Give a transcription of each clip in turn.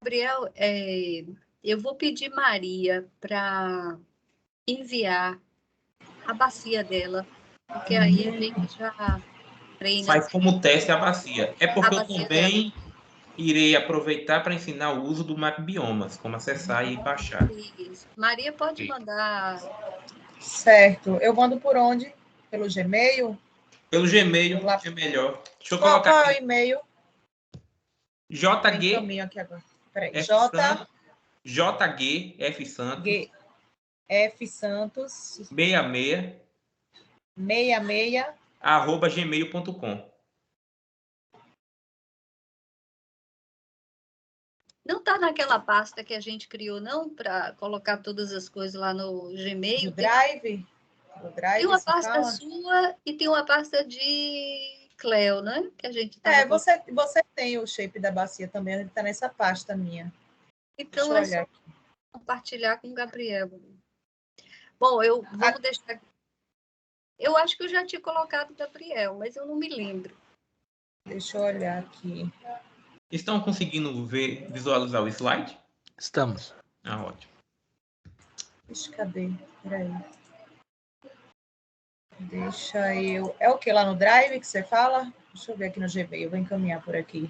Gabriel, eu vou pedir Maria para enviar a bacia dela, porque aí a gente já treina Faz como teste a bacia. É a porque eu bacia dela. também irei aproveitar para ensinar o uso do Mapbiomas, como acessar e baixar. Isso. Maria pode Ok. mandar. Certo. Eu mando por onde? Pelo Gmail? Pelo Gmail é melhor. Deixa eu Qual colocar é o aqui. e-mail? JG Encaminho aqui agora. Peraí. F Santos, JG F Santos F Santos 66 66 @gmail.com. Não está naquela pasta que a gente criou, não, para colocar todas as coisas lá no Gmail? do Drive? Do Drive, Tem uma se pasta fala? sua e tem uma pasta de Cleo, né? Que a gente tava Você tem o shape da bacia também, ele está nessa pasta minha. Então Deixa eu é olhar só aqui. compartilhar com o Gabriel. Bom, vamos deixar. Eu acho que eu já tinha colocado o Gabriel, mas eu não me lembro. Deixa eu olhar aqui. Estão conseguindo visualizar o slide? Estamos. Ah, ótimo. Ixi, cadê? Peraí. Deixa eu... É o que lá no Drive que você fala? Deixa eu ver aqui no Gmail, eu vou encaminhar por aqui.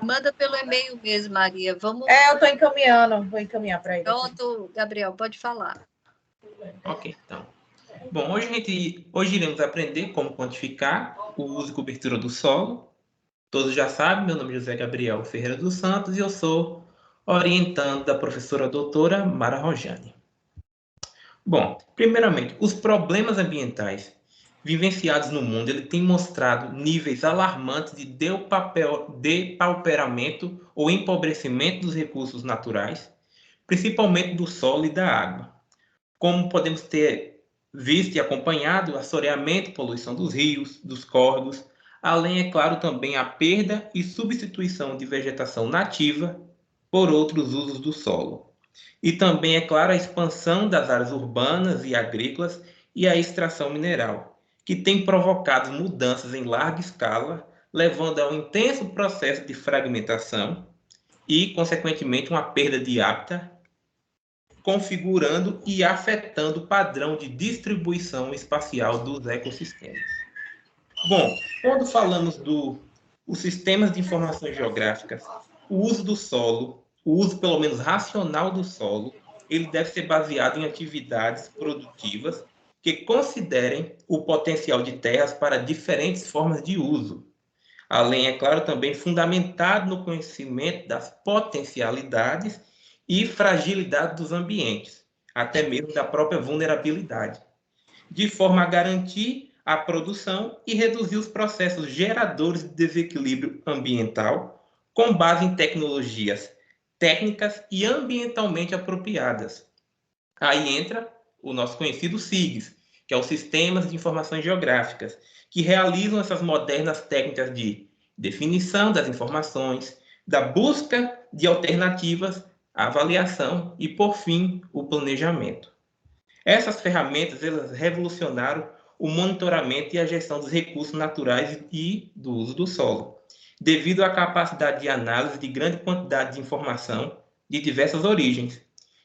Manda pelo e-mail mesmo, Maria. Vamos. Eu estou encaminhando, vou encaminhar para ele. Pronto, Gabriel, pode falar. Ok, então. Bom, hoje iremos aprender como quantificar o uso e cobertura do solo. Todos já sabem, meu nome é José Gabriel Ferreira dos Santos e eu sou orientando da professora doutora Mara Rojane. Bom, primeiramente, os problemas ambientais vivenciados no mundo ele tem mostrado níveis alarmantes de depauperamento ou empobrecimento dos recursos naturais, principalmente do solo e da água. Como podemos ter visto e acompanhado, assoreamento, poluição dos rios, dos córregos, além, é claro, também a perda e substituição de vegetação nativa por outros usos do solo. E também, é claro, a expansão das áreas urbanas e agrícolas e a extração mineral, que tem provocado mudanças em larga escala, levando a um intenso processo de fragmentação e, consequentemente, uma perda de hábitat, configurando e afetando o padrão de distribuição espacial dos ecossistemas. Bom, quando falamos os sistemas de informações geográficas, o uso do solo, o uso pelo menos racional do solo, ele deve ser baseado em atividades produtivas que considerem o potencial de terras para diferentes formas de uso. Além, é claro, também fundamentado no conhecimento das potencialidades e fragilidade dos ambientes, até mesmo da própria vulnerabilidade, de forma a garantir a produção e reduzir os processos geradores de desequilíbrio ambiental com base em tecnologias técnicas e ambientalmente apropriadas. Aí entra o nosso conhecido SIGs, que é o Sistemas de Informações Geográficas, que realizam essas modernas técnicas de definição das informações, da busca de alternativas, avaliação e, por fim, o planejamento. Essas ferramentas elas revolucionaram o monitoramento e a gestão dos recursos naturais e do uso do solo, devido à capacidade de análise de grande quantidade de informação de diversas origens,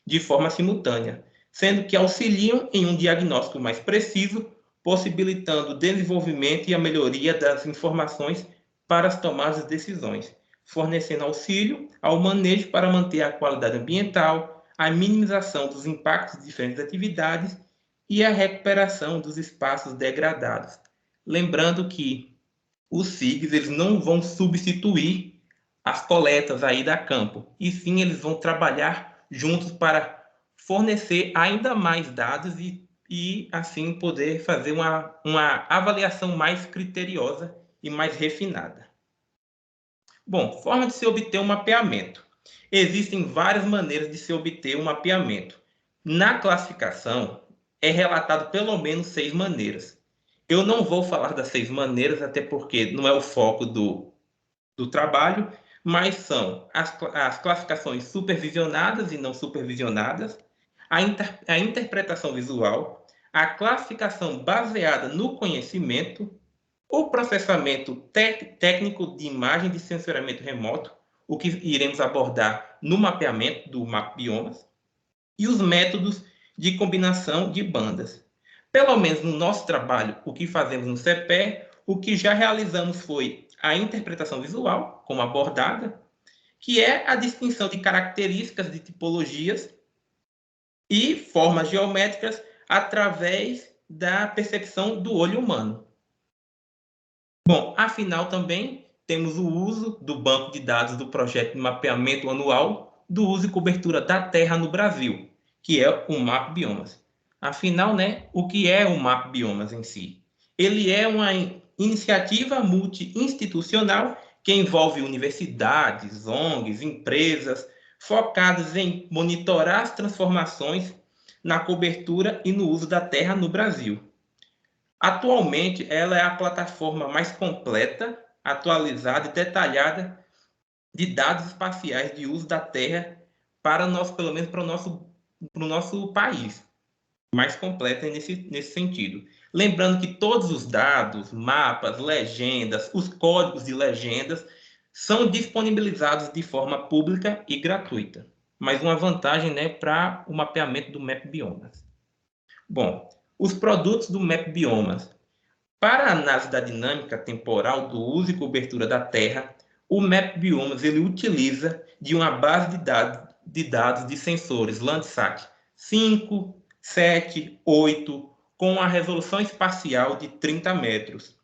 de forma simultânea, sendo que auxiliam em um diagnóstico mais preciso, possibilitando o desenvolvimento e a melhoria das informações para as tomadas de decisões, fornecendo auxílio ao manejo para manter a qualidade ambiental, a minimização dos impactos de diferentes atividades e a recuperação dos espaços degradados. Lembrando que os SIGs eles não vão substituir as coletas aí da campo, e sim eles vão trabalhar juntos para fornecer ainda mais dados e e, assim, poder fazer uma avaliação mais criteriosa e mais refinada. Bom, forma de se obter um mapeamento. Existem várias maneiras de se obter um mapeamento. Na classificação, é relatado pelo menos 6 maneiras. Eu não vou falar das 6 maneiras, até porque não é o foco do trabalho, mas são as classificações supervisionadas e não supervisionadas, a interpretação visual, a classificação baseada no conhecimento, o processamento técnico de imagem de sensoriamento remoto, o que iremos abordar no mapeamento do MapBiomas, e os métodos de combinação de bandas. Pelo menos no nosso trabalho, o que fazemos no CPE, o que já realizamos foi a interpretação visual, como abordada, que é a distinção de características de tipologias e formas geométricas através da percepção do olho humano. Bom, afinal também temos o uso do banco de dados do projeto de mapeamento anual do uso e cobertura da terra no Brasil, que é o MapBiomas. Afinal, né, o que é o MapBiomas em si? Ele é uma iniciativa multi-institucional que envolve universidades, ONGs, empresas, focadas em monitorar as transformações na cobertura e no uso da terra no Brasil. Atualmente, ela é a plataforma mais completa, atualizada e detalhada de dados espaciais de uso da Terra para nós, pelo menos para o nosso país. Mais completa nesse sentido. Lembrando que todos os dados, mapas, legendas, os códigos de legendas são disponibilizados de forma pública e gratuita. Mais uma vantagem, né, para o mapeamento do MapBiomas. Bom, os produtos do MapBiomas. Para a análise da dinâmica temporal do uso e cobertura da Terra, o MapBiomas ele utiliza de uma base de dados de sensores Landsat 5, 7, 8, com a resolução espacial de 30 metros.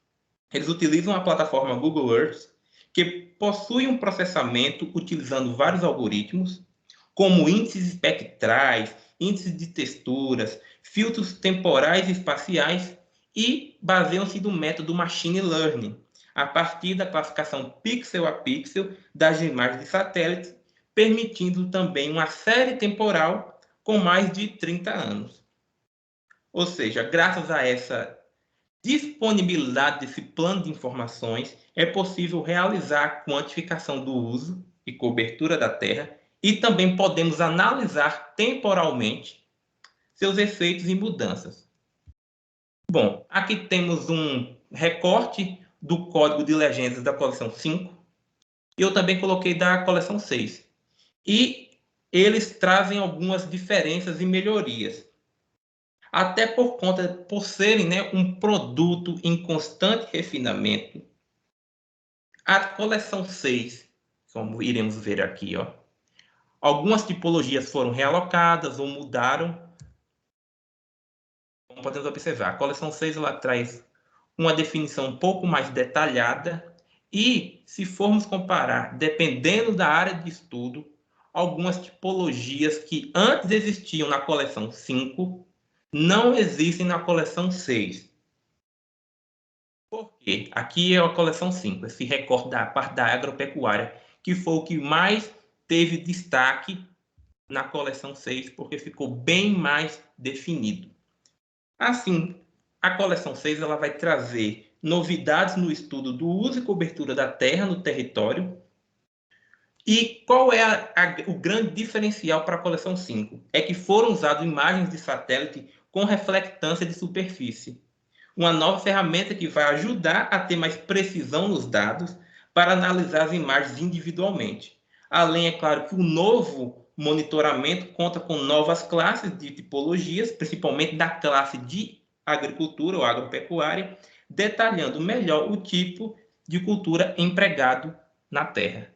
Eles utilizam a plataforma Google Earth, que possui um processamento utilizando vários algoritmos, como índices espectrais, índices de texturas, filtros temporais e espaciais, e baseiam-se no método Machine Learning, a partir da classificação pixel a pixel das imagens de satélite, permitindo também uma série temporal com mais de 30 anos. Ou seja, graças a essa disponibilidade desse plano de informações, é possível realizar a quantificação do uso e cobertura da Terra e também podemos analisar temporalmente seus efeitos e mudanças. Bom, aqui temos um recorte do código de legendas da coleção 5 e eu também coloquei da coleção 6. E eles trazem algumas diferenças e melhorias. Até por serem, né, um produto em constante refinamento. A coleção 6, como iremos ver aqui, ó, algumas tipologias foram realocadas ou mudaram. Como podemos observar, a coleção 6 ela traz uma definição um pouco mais detalhada e, se formos comparar, dependendo da área de estudo, algumas tipologias que antes existiam na coleção 5 não existem na coleção 6. Por quê? Aqui é a coleção 5, esse recorte da parte da agropecuária, que foi o que mais teve destaque na coleção 6, porque ficou bem mais definido. Assim, a coleção 6 ela vai trazer novidades no estudo do uso e cobertura da terra no território. E qual é o grande diferencial para a coleção 5? É que foram usadas imagens de satélite com reflectância de superfície. Uma nova ferramenta que vai ajudar a ter mais precisão nos dados para analisar as imagens individualmente. Além, é claro, que o novo monitoramento conta com novas classes de tipologias, principalmente da classe de agricultura ou agropecuária, detalhando melhor o tipo de cultura empregado na terra.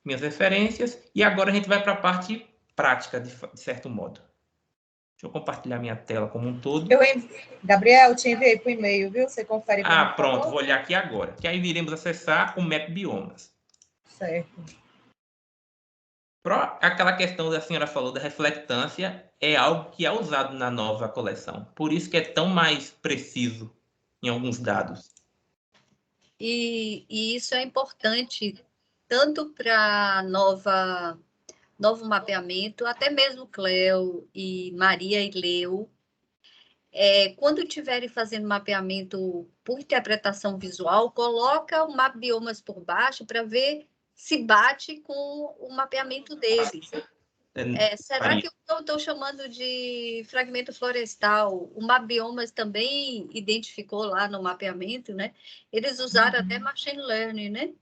Minhas referências, e agora a gente vai para a parte prática, de certo modo. Deixa eu compartilhar minha tela como um todo. Gabriel, te enviei por e-mail, viu? Você confere para mim, pronto, vou olhar aqui agora. Que aí iremos acessar o MapBiomas. Certo. Aquela questão da senhora falou da reflectância, é algo que é usado na nova coleção. Por isso que é tão mais preciso em alguns dados. E isso é importante tanto para novo mapeamento, até mesmo Cleo e Maria e Leo, quando estiverem fazendo mapeamento por interpretação visual, coloca o mapa biomas por baixo para ver se bate com o mapeamento deles. Será que eu estou chamando de fragmento florestal? O Mapbiomas também identificou lá no mapeamento, né? Eles usaram até machine learning, né?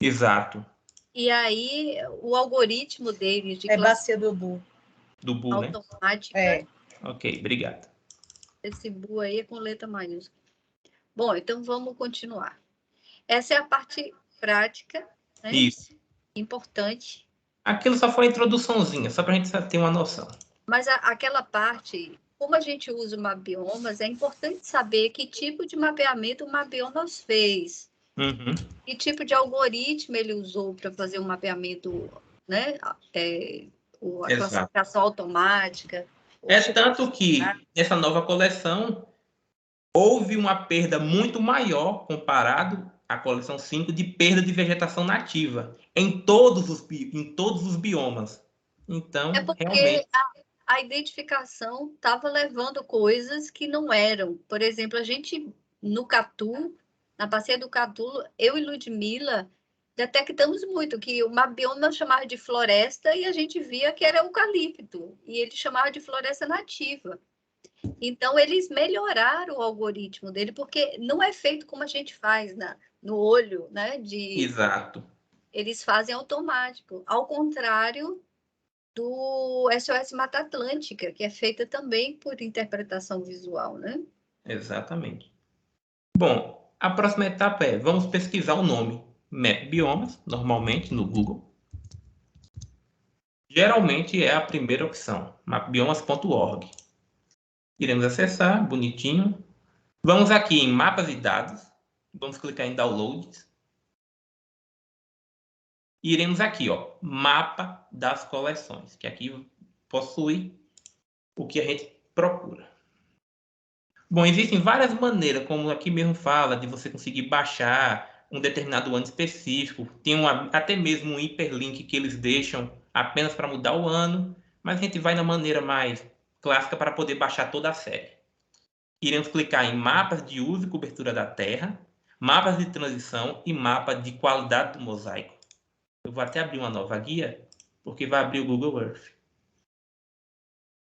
Exato. E aí, o algoritmo deles de bacia do Bu. Do Bu, automática. Né? Ok, obrigado. Esse Bu aí é com letra maiúscula. Bom, então vamos continuar. Essa é a parte prática, né? Isso. Importante. Aquilo só foi a introduçãozinha, só para a gente ter uma noção. Mas aquela parte, como a gente usa o Mapbiomas, é importante saber que tipo de mapeamento o Mapbiomas fez. Uhum. Que tipo de algoritmo ele usou para fazer o mapeamento, né? A classificação automática. Tanto que, nessa nova coleção, houve uma perda muito maior comparado à coleção 5 de perda de vegetação nativa em todos os biomas. Então, porque realmente... a identificação estava levando coisas que não eram. Por exemplo, a gente, no Catu, na bacia do Catu, eu e Ludmilla detectamos muito que o bioma chamava de floresta e a gente via que era eucalipto, e ele chamava de floresta nativa. Então, eles melhoraram o algoritmo dele, porque não é feito como a gente faz no olho, né? Exato. Eles fazem automático, ao contrário do SOS Mata Atlântica, que é feita também por interpretação visual, né? Exatamente. Bom, a próxima etapa vamos pesquisar o nome Map Biomas, normalmente no Google. Geralmente é a primeira opção, mapbiomas.org. Iremos acessar, bonitinho. Vamos aqui em mapas e dados, vamos clicar em downloads. E iremos aqui, ó, mapa das coleções, que aqui possui o que a gente procura. Bom, existem várias maneiras, como aqui mesmo fala, de você conseguir baixar um determinado ano específico. Tem até mesmo um hiperlink que eles deixam apenas para mudar o ano, mas a gente vai na maneira mais clássica para poder baixar toda a série. Iremos clicar em mapas de uso e cobertura da Terra, mapas de transição e mapa de qualidade do mosaico. Eu vou até abrir uma nova guia, porque vai abrir o Google Earth.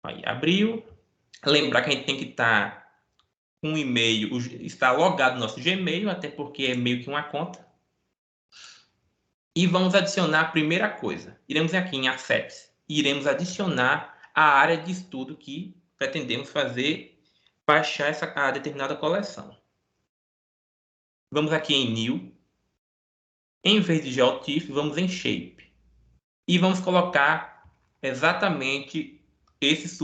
Aí, abriu. Lembrar que a gente tem que estar com um e-mail, está logado no nosso Gmail, até porque é meio que uma conta. E vamos adicionar a primeira coisa. Iremos aqui em Assets e iremos adicionar a área de estudo que pretendemos fazer, baixar a determinada coleção. Vamos aqui em New. Em vez de GeoTIFF, vamos em Shape. E vamos colocar exatamente esses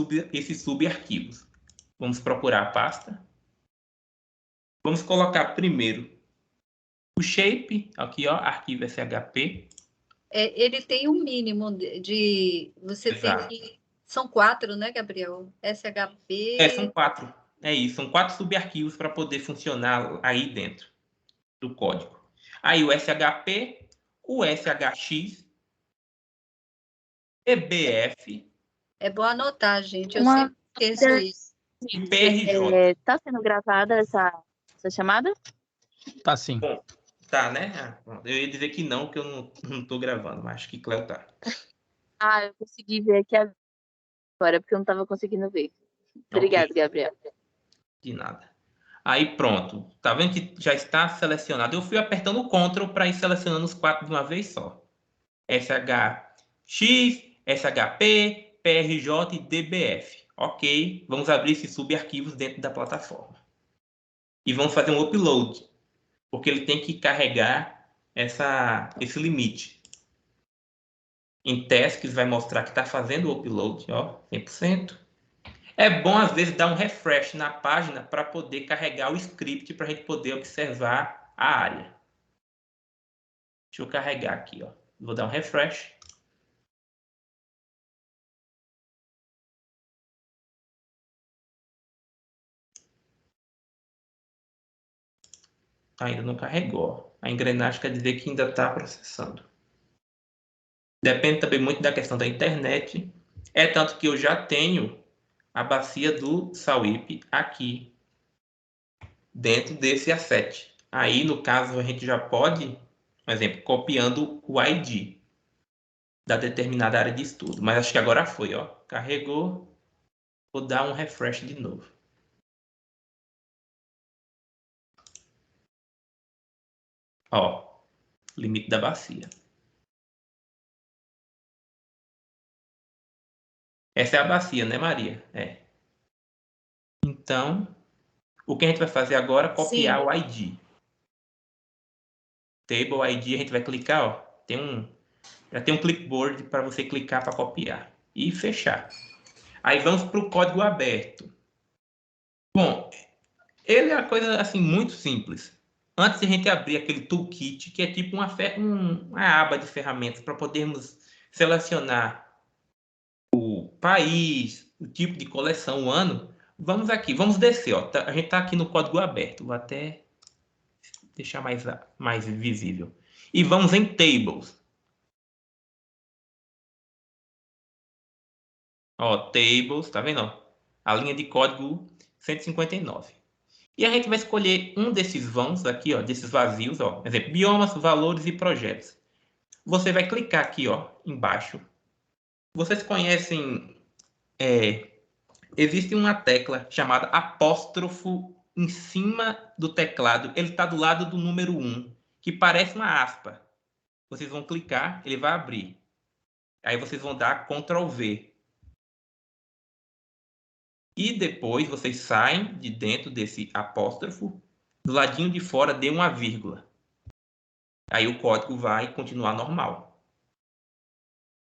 subarquivos. Vamos procurar a pasta. Vamos colocar primeiro o shape, aqui ó, arquivo SHP. Ele tem um mínimo você Exato. tem que... São 4, né, Gabriel? SHP... São 4. É isso, são 4 subarquivos para poder funcionar aí dentro do código. Aí o SHP, o SHX, EBF... É bom anotar, gente, eu sempre esqueço isso. E PRJ. Está sendo gravada essa chamada? Tá sim. Bom, tá, né? Eu ia dizer que não, que eu não estou gravando, mas acho que Cleo tá. Eu consegui ver aqui agora, porque eu não estava conseguindo ver. Obrigada, okay. Gabriel. De nada. Aí pronto. Tá vendo que já está selecionado? Eu fui apertando o Ctrl para ir selecionando os 4 de uma vez só. SHX, SHP, PRJ e DBF. Ok. Vamos abrir esses subarquivos dentro da plataforma. E vamos fazer um upload. Porque ele tem que carregar esse limite. Em tasks vai mostrar que está fazendo o upload, ó, 100%. É bom, às vezes, dar um refresh na página para poder carregar o script para a gente poder observar a área. Deixa eu carregar aqui, ó. Vou dar um refresh. Ainda não carregou. A engrenagem quer dizer que ainda está processando. Depende também muito da questão da internet. É tanto que eu já tenho a bacia do Sauípe aqui, dentro desse asset. Aí, no caso, a gente já pode, por exemplo, copiando o ID da determinada área de estudo. Mas acho que agora foi, ó. Carregou. Vou dar um refresh de novo. Ó, limite da bacia. Essa é a bacia, né, Maria? É. Então, o que a gente vai fazer agora é copiar Sim. o ID. Table ID, a gente vai clicar, ó. Já tem um clipboard para você clicar para copiar. E fechar. Aí vamos para o código aberto. Bom, ele é uma coisa assim muito simples. Antes de a gente abrir aquele toolkit, que é tipo uma aba de ferramentas para podermos selecionar o país, o tipo de coleção, o ano, vamos aqui, vamos descer. Ó. A gente está aqui no código aberto. Vou até deixar mais visível. E vamos em Tables. Ó, Tables, tá vendo? Ó? A linha de código 159. E a gente vai escolher um desses vãos aqui, ó, desses vazios, ó, por exemplo, biomas, valores e projetos. Você vai clicar aqui, ó, embaixo. Vocês conhecem, existe uma tecla chamada apóstrofo em cima do teclado. Ele está do lado do número 1, que parece uma aspa. Vocês vão clicar, ele vai abrir. Aí vocês vão dar Ctrl V. E depois vocês saem de dentro desse apóstrofo. Do ladinho de fora, dê uma vírgula. Aí o código vai continuar normal.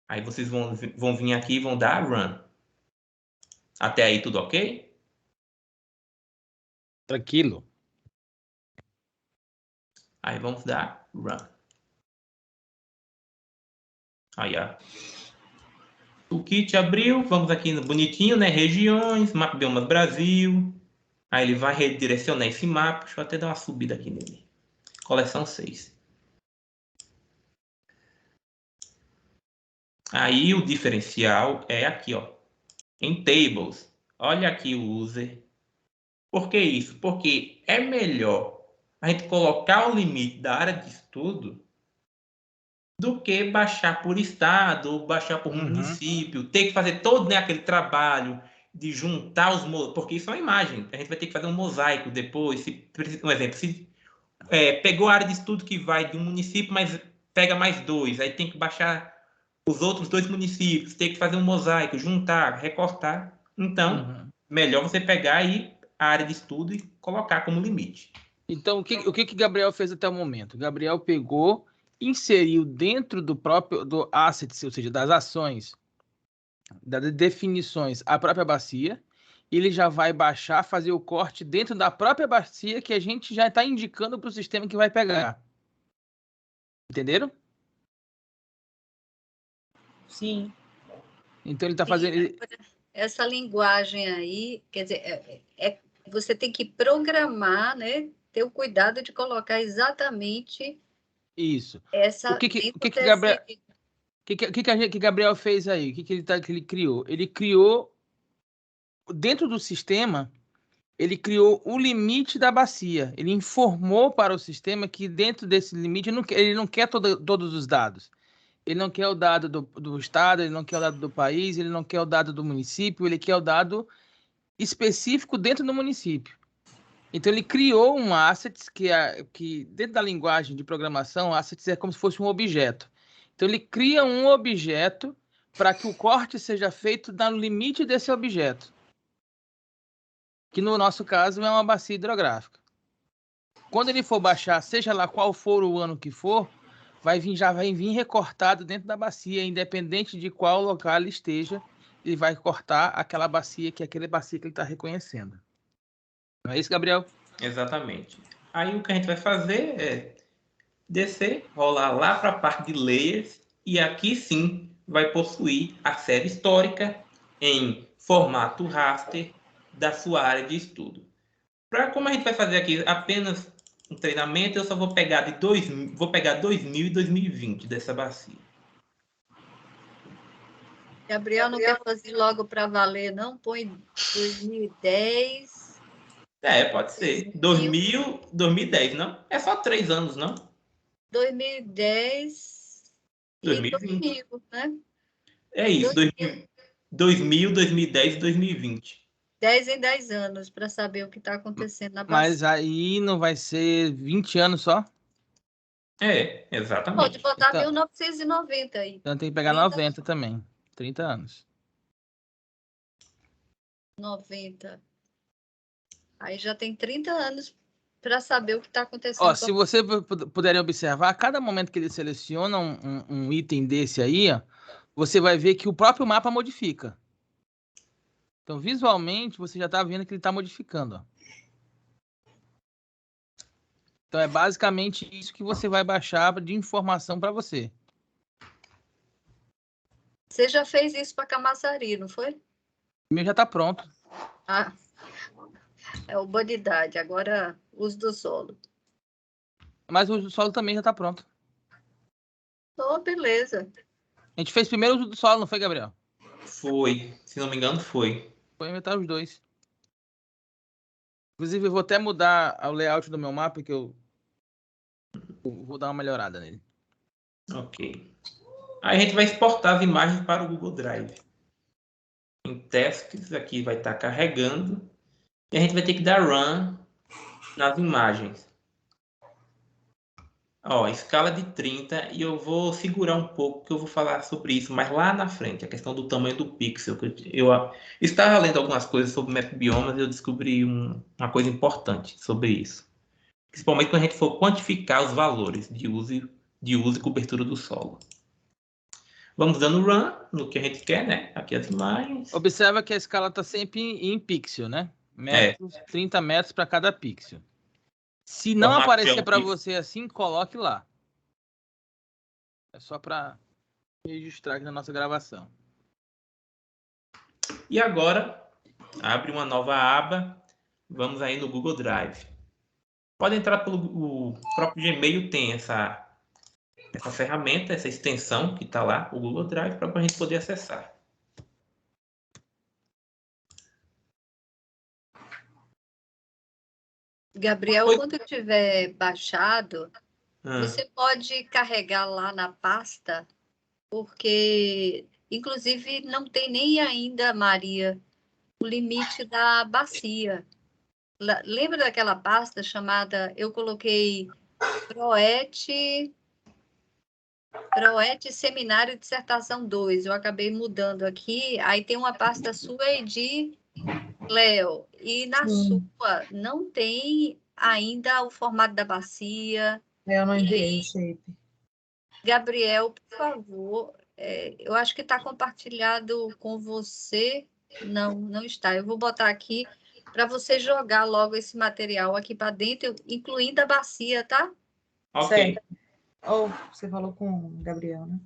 Aí vocês vão vir aqui e vão dar Run. Até aí tudo ok? Tranquilo. Aí vamos dar Run. Aí, ó. O kit abriu. Vamos aqui no bonitinho, né? Regiões, Mapa Biomas Brasil. Aí ele vai redirecionar esse mapa. Deixa eu até dar uma subida aqui nele. Coleção 6. Aí o diferencial é aqui, ó. Em Tables. Olha aqui o user. Por que isso? Porque é melhor a gente colocar o limite da área de estudo do que baixar por estado ou baixar por município. Ter que fazer todo, né, aquele trabalho de juntar os... Porque isso é uma imagem. A gente vai ter que fazer um mosaico depois. Um exemplo, se pegou a área de estudo que vai de um município, mas pega mais 2. Aí tem que baixar os outros 2 municípios. Tem que fazer um mosaico, juntar, recortar. Então, melhor você pegar aí a área de estudo e colocar como limite. Então, o que Gabriel fez até o momento? Gabriel pegou, inseriu dentro do assets, ou seja, das ações, das definições, a própria bacia. Ele já vai baixar, fazer o corte dentro da própria bacia que a gente já está indicando para o sistema que vai pegar. Entenderam? Sim. Então, ele está fazendo... Essa linguagem aí, quer dizer, você tem que programar, né? Ter o cuidado de colocar exatamente isso. essa... O que Gabriel fez aí? O que ele criou? Ele criou, dentro do sistema, ele criou o limite da bacia. Ele informou para o sistema que dentro desse limite ele não quer todos os dados. Ele não quer o dado do estado, ele não quer o dado do país, ele não quer o dado do município, ele quer o dado específico dentro do município. Então, ele criou um assets que dentro da linguagem de programação, assets é como se fosse um objeto. Então, ele cria um objeto para que o corte seja feito no limite desse objeto, que no nosso caso é uma bacia hidrográfica. Quando ele for baixar, seja lá qual for o ano que for, já vai vir recortado dentro da bacia, independente de qual local ele esteja, ele vai cortar aquela bacia, que é aquela bacia que ele está reconhecendo. Não é isso, Gabriel? Exatamente. Aí o que a gente vai fazer é descer, rolar lá para a parte de layers e aqui sim vai possuir a série histórica em formato raster da sua área de estudo. Como a gente vai fazer aqui apenas um treinamento, eu só vou pegar vou pegar 2000 e 2020 dessa bacia. Gabriel não quer fazer logo para valer, não? Põe 2010. Pode ser. 2010, não? É só 3 anos, não? 2010 e 2020. 2000, né? É isso, 2000, 2010 e 2020. 10 em 10 anos, para saber o que está acontecendo na Mas bacia. aí não vai ser 20 anos só? É, Pode exatamente. botar Então, 1990 aí. então tem que pegar 90 também. 30 anos. 90. Aí já tem 30 anos para saber o que está Ó, acontecendo. se você puderem observar, a cada momento que ele seleciona um item desse aí, ó, você vai ver que o próprio mapa modifica. Então, visualmente, você já está vendo que ele está modificando. Ó. Então, é basicamente isso que você vai baixar de informação para você. Você já fez isso para Camaçari, não foi? O meu já está pronto. Ah, é o Banidade. Agora, uso do solo. Mas o solo também já está pronto. Oh, beleza. A gente fez primeiro o uso do solo, não foi, Gabriel? Foi. Se não me engano, foi. Foi inventar os dois. Inclusive, eu vou até mudar o layout do meu mapa, que eu vou dar uma melhorada nele. Ok. Aí a gente vai exportar as imagens para o Google Drive. Em testes, aqui vai estar carregando. E a gente vai ter que dar run nas imagens. Ó, escala de 30, e eu vou segurar um pouco, que eu vou falar sobre isso mais lá na frente, a questão do tamanho do pixel. Eu estava lendo algumas coisas sobre map biomas e eu descobri uma coisa importante sobre isso. Principalmente quando a gente for quantificar os valores de uso e cobertura do solo. Vamos dando run no que a gente quer, né? Aqui as imagens. Observa que a escala está sempre em pixel, né? Metros, 30 metros para cada pixel. Se não Formato aparecer para GeoGIF. você assim, coloque lá. É só para registrar aqui na nossa gravação. E agora, abre uma nova aba. Vamos aí no Google Drive. Pode entrar pelo próprio Gmail, tem essa ferramenta, essa extensão que está lá, o Google Drive, para a gente poder acessar. Gabriel, quando tiver baixado, Ah, você pode carregar lá na pasta, porque, inclusive, não tem nem ainda, Maria, o limite da bacia. Lembra daquela pasta chamada, eu coloquei Proete Seminário Dissertação 2, eu acabei mudando aqui, aí tem uma pasta sua e de Léo, e na sua não tem ainda o formato da bacia. Eu não E enviei aí, o shape. Gabriel, por favor, eu acho que está compartilhado com você. Não está. Eu vou botar aqui para você jogar logo esse material aqui para dentro, incluindo a bacia, tá? ok. Certo. Ou você falou com o Gabriel, né?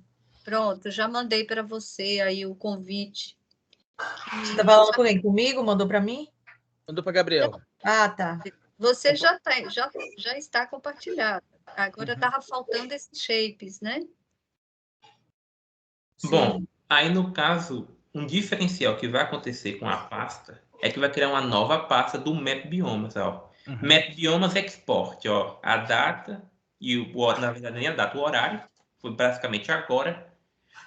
Pronto, já mandei para você aí o convite. Você está falando com quem? Comigo? Mandou para mim? Mandou para Gabriel. Ah, tá. Você já está compartilhado. Agora estava faltando esses shapes, né? Bom, aí no caso, um diferencial que vai acontecer com a pasta é que vai criar uma nova pasta do Map Biomas, ó. Map Biomas Export, ó. A data e na verdade nem a data, o horário, foi basicamente agora.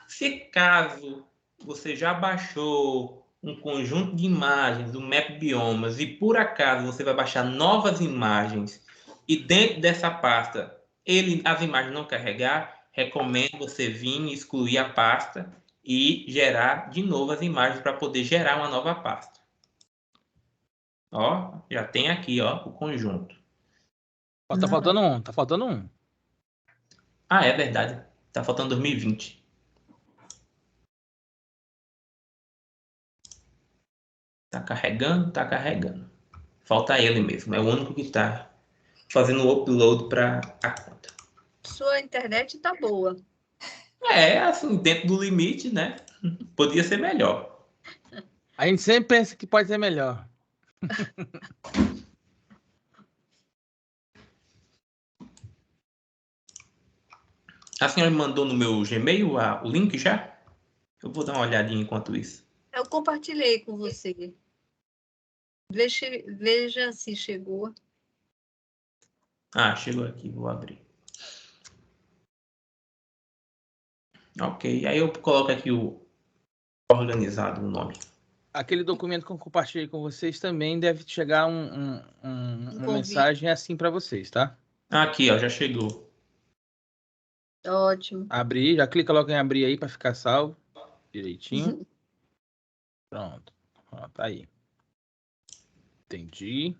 Se caso você já baixou um conjunto de imagens do Map Biomas e por acaso você vai baixar novas imagens e dentro dessa pasta as imagens não carregar, recomendo você vir e excluir a pasta e gerar de novo as imagens para poder gerar uma nova pasta. Ó, já tem aqui, ó, o conjunto. Ó, tá faltando um, tá faltando um. Ah, é verdade. Tá faltando 2020. Tá carregando, tá carregando. Falta ele mesmo, é o único que tá fazendo o upload para a conta. Sua internet está boa. É, assim, dentro do limite, né? Podia ser melhor. A gente sempre pensa que pode ser melhor. A senhora me mandou no meu Gmail o link já? Eu vou dar uma olhadinha enquanto isso. Eu compartilhei com você. Veja se chegou. Ah, chegou aqui, vou abrir. Ok, aí eu coloco aqui o organizado, o nome. Aquele documento que eu compartilhei com vocês também deve chegar uma convite. mensagem assim para vocês, tá? Aqui, ó, já chegou. Ótimo. Abrir, já clica logo em abrir aí para ficar salvo direitinho. Pronto. Pronto, aí. Entendi.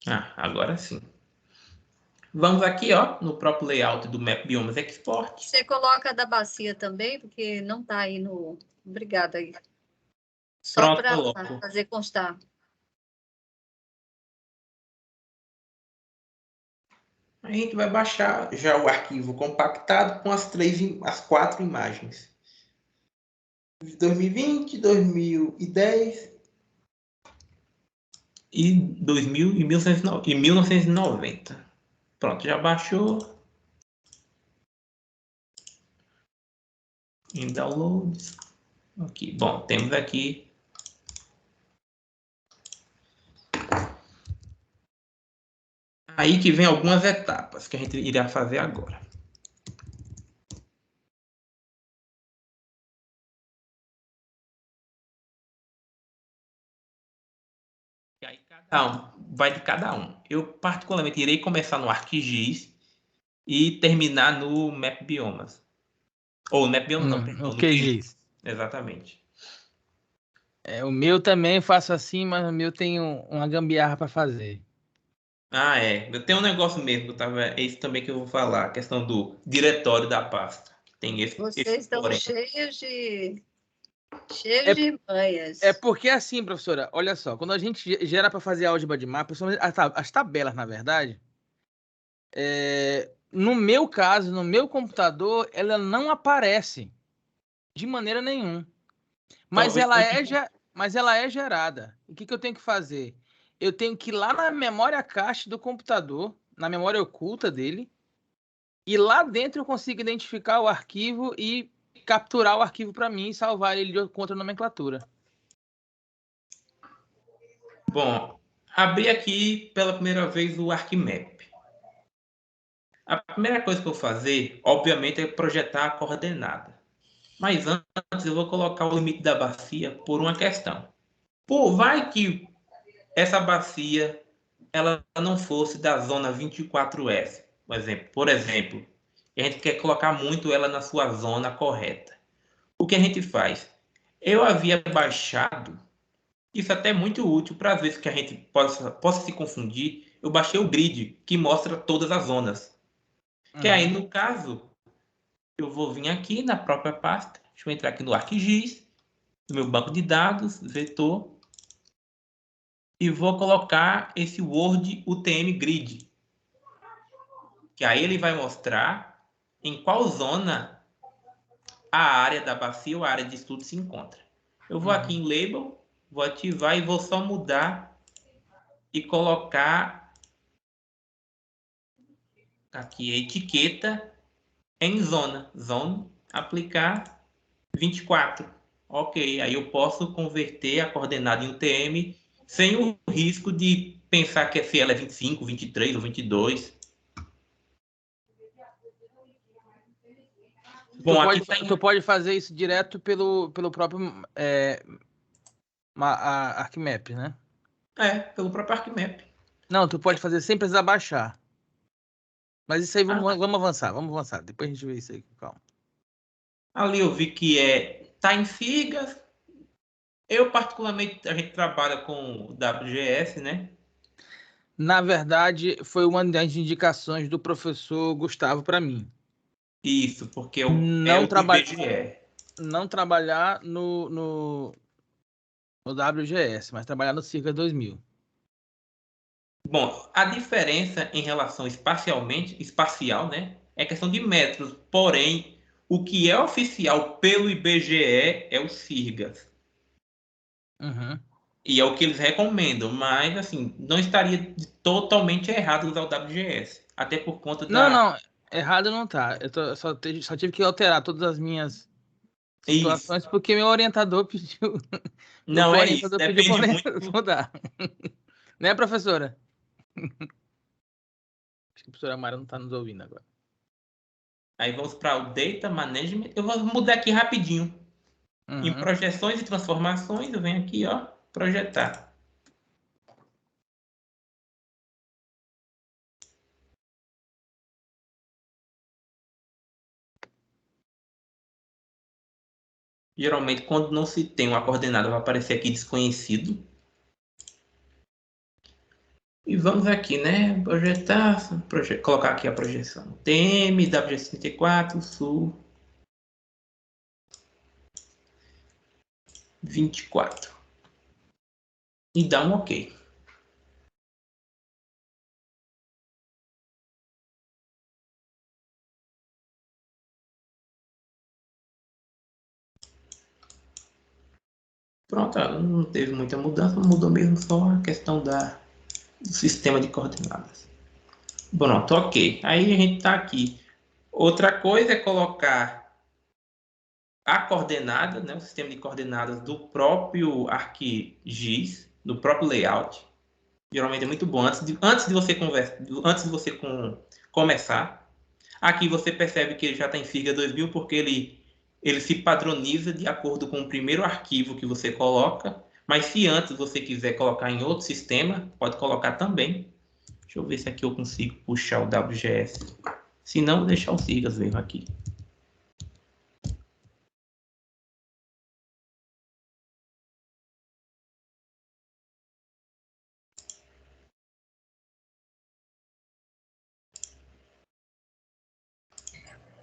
Ah, agora sim. Vamos aqui, ó, no próprio layout do Map Biomas Export. Você coloca da bacia também, porque não está aí no... Obrigada aí. Só para fazer constar. A gente vai baixar já o arquivo compactado com as 4 imagens. 2020, 2010 e 2000 e 1990. Pronto, já baixou. Em downloads. Aqui, bom, temos aqui. Aí que vem algumas etapas que a gente irá fazer agora. E aí vai de cada um. Eu particularmente irei começar no ArcGIS e terminar no Map Biomas. Ou Map Biomas não, perdão, No QGIS. Exatamente. O meu também faço assim, mas o meu tem uma gambiarra para fazer. Ah, é. Eu tenho um negócio mesmo, é isso também que eu vou falar, a questão do diretório da pasta. Tem Vocês esse estão porém. cheios de manhas. É porque assim, professora, olha só, quando a gente gera para fazer álgebra de mapa, principalmente as tabelas, na verdade, no meu caso, no meu computador, ela não aparece de maneira nenhuma. Mas ela é gerada. O que eu tenho que fazer? Eu tenho que ir lá na memória cache do computador, na memória oculta dele, e lá dentro eu consigo identificar o arquivo e capturar o arquivo para mim e salvar ele com outra nomenclatura. Bom, abri aqui pela primeira vez o ArcMap. A primeira coisa que eu vou fazer, obviamente, é projetar a coordenada. Mas antes eu vou colocar o limite da bacia por uma questão. Vai que essa bacia ela não fosse da zona 24S, por exemplo, e a gente quer colocar muito ela na sua zona correta. O que a gente faz? Eu havia baixado, isso até é muito útil para as vezes que a gente possa se confundir, eu baixei o grid, que mostra todas as zonas. Que aí, no caso, eu vou vir aqui na própria pasta, deixa eu entrar aqui no ArcGIS, no meu banco de dados, vetor, e vou colocar esse Word UTM Grid. Que aí ele vai mostrar em qual zona a área da bacia ou a área de estudo se encontra. Eu vou aqui em Label, vou ativar e vou só mudar e colocar aqui a etiqueta em zona. Zone, aplicar 24. Ok, aí eu posso converter a coordenada em UTM sem o risco de pensar que se ela é 25, 23 ou 22. Bom, tu pode fazer isso direto pelo próprio ArcMap, né? Pelo próprio ArcMap. Não, tu pode fazer sem precisar baixar. Mas isso aí, vamos avançar. Depois a gente vê isso aí com calma. Ali eu vi que tá em sigas. Eu, particularmente, a gente trabalha com WGS, né? Na verdade, foi uma das indicações do professor Gustavo para mim. Isso, porque é o IBGE. Não trabalhar no WGS, mas trabalhar no Circa 2000. Bom, a diferença em relação espacial, né? É questão de metros. Porém, o que é oficial pelo IBGE é o SIRGAS. Uhum. E é o que eles recomendam, mas assim, não estaria totalmente errado usar o WGS. Até por conta Não, da. não, errado não tá. Só tive que alterar todas as minhas Isso. situações porque meu orientador pediu. Não Meu é isso. orientador pediu Depende para muito. mudar. Né, professora? Acho que a professora Mara não está nos ouvindo agora. Aí vamos para o Data Management. Eu vou mudar aqui rapidinho. Em Uhum. projeções e transformações, eu venho aqui, ó, projetar. Geralmente, quando não se tem uma coordenada, vai aparecer aqui desconhecido. E vamos aqui, né? Projetar, colocar aqui a projeção. TM, WG34, Sul 24. E dá um OK. Pronto, não teve muita mudança, mudou mesmo só a questão do sistema de coordenadas. Pronto, OK. Aí a gente está aqui. Outra coisa é colocar a coordenada, né, o sistema de coordenadas do próprio ArcGIS, do próprio layout. Geralmente é muito bom antes de você começar. Aqui você percebe que ele já está em Firga 2000 porque ele se padroniza de acordo com o primeiro arquivo que você coloca. Mas se antes você quiser colocar em outro sistema, pode colocar também. Deixa eu ver se aqui eu consigo puxar o WGS. Se não, vou deixar o Sirgas mesmo aqui.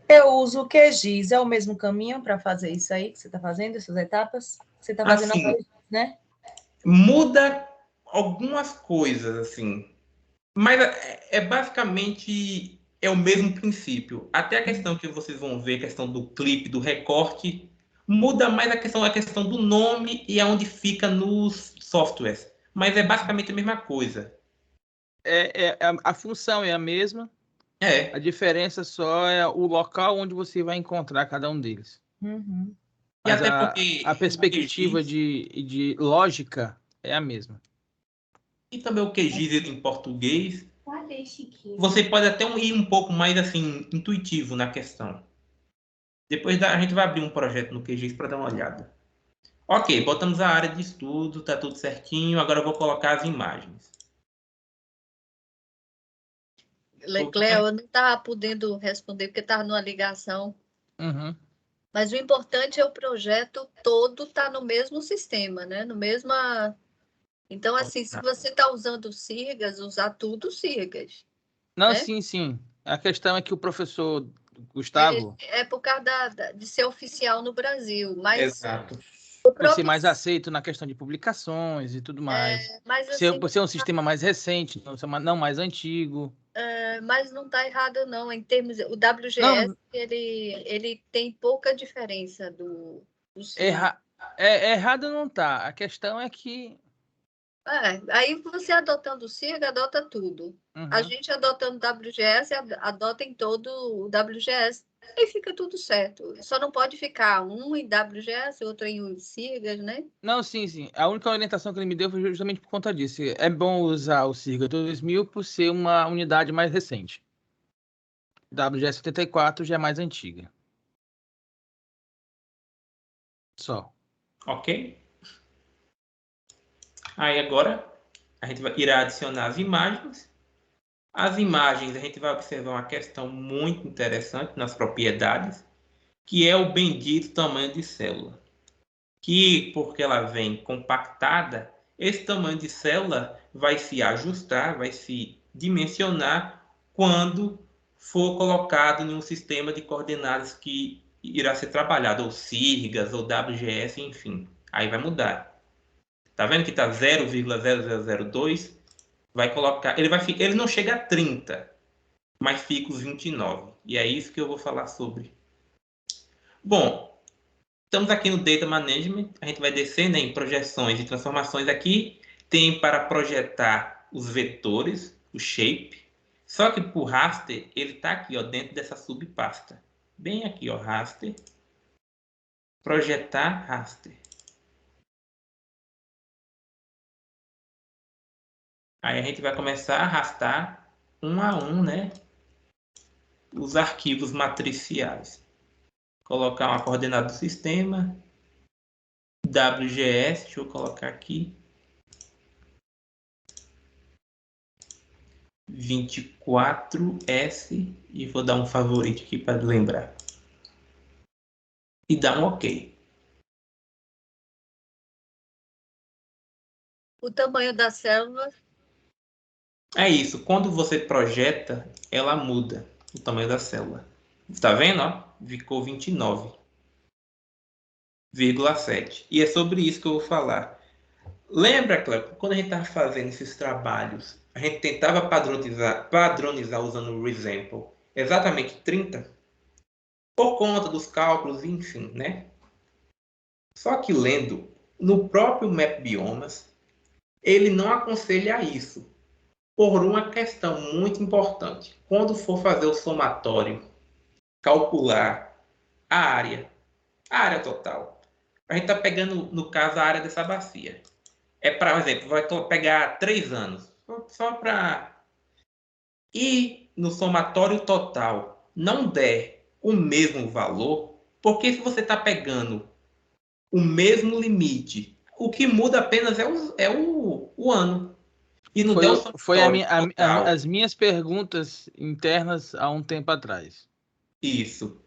Eu uso o QGIS, é o mesmo caminho para fazer isso aí que você está fazendo, essas etapas? Você está fazendo Assim, agora, né? muda algumas coisas, assim. Mas basicamente o mesmo princípio. Até a questão que vocês vão ver, a questão do clipe, do recorte, muda mais a questão do nome e aonde fica nos softwares. Mas é basicamente a mesma coisa. A função é a mesma. A É. diferença só é o local onde você vai encontrar cada um deles. Uhum. E Mas até porque a o perspectiva QGIS, de lógica é a mesma. e também o QGIS em português, você pode até ir um pouco mais assim intuitivo na questão. Depois a gente vai abrir um projeto no QGIS para dar uma olhada. Ok, botamos a área de estudo, tá tudo certinho. Agora eu vou colocar as imagens. Cleo, eu não estava podendo responder porque estava numa ligação. Uhum. Mas o importante é o projeto todo estar no mesmo sistema, né? No mesma. Então, assim, se você está usando Sirgas, usar tudo Sirgas. Não, Né? sim. A questão é que o professor Gustavo, É por causa de ser oficial no Brasil, mas Exato. o por ser próprio. mais aceito na questão de publicações e tudo mais. Mas, assim, Por ser um sistema mais recente, não mais antigo. mas não está errado, não. Em termos. O WGS, Não, ele tem pouca diferença do Sirgas. errado não tá. A questão é que. Aí você adotando o Sirga, adota tudo. A Uhum. gente adotando o WGS, adota em todo o WGS. E fica tudo certo. Só não pode ficar um em WGS, outro em Sirgas, né? Não, sim. A única orientação que ele me deu foi justamente por conta disso. É bom usar o Sirga 2000 por ser uma unidade mais recente. WGS 74 já é mais antiga. Só. Ok? Aí agora a gente irá adicionar as imagens. As imagens a gente vai observar uma questão muito interessante nas propriedades, que é o bendito tamanho de célula. Que, porque ela vem compactada, esse tamanho de célula vai se ajustar, vai se dimensionar quando for colocado em um sistema de coordenadas que irá ser trabalhado, ou Sirgas, ou WGS, enfim. Aí vai mudar. Tá vendo que está 0,0002? Vai colocar. Ele não chega a 30, mas fica os 29. E é isso que eu vou falar sobre. Bom, Estamos aqui no Data Management, a gente vai descer, né, em projeções e transformações aqui. Tem para projetar os vetores, o shape. Só que para o raster, ele está aqui, ó, dentro dessa subpasta. Bem aqui, ó, raster. Projetar raster. Aí a gente vai começar a arrastar um a um, né, os arquivos matriciais. Colocar uma coordenada do sistema. WGS, deixa eu colocar aqui. 24S e vou dar um favorito aqui para lembrar. E dar um OK. O tamanho da célula. É isso. Quando você projeta, ela muda o tamanho da célula. Está vendo? Ó? Ficou 29,7. E é sobre isso que eu vou falar. Lembra, Cleber, quando a gente estava fazendo esses trabalhos, a gente tentava padronizar usando o resample exatamente 30? Por conta dos cálculos, enfim, né? Só que lendo no próprio Map Biomas, ele não aconselha isso, por uma questão muito importante. Quando for fazer o somatório, calcular a área total. A gente está pegando, no caso, a área dessa bacia. Por exemplo, vai pegar 3 anos, só para... E no somatório total não der o mesmo valor, porque se você está pegando o mesmo limite, o que muda apenas é o ano. E não deu o Foi somatório total. as minhas perguntas internas há um tempo atrás. Isso.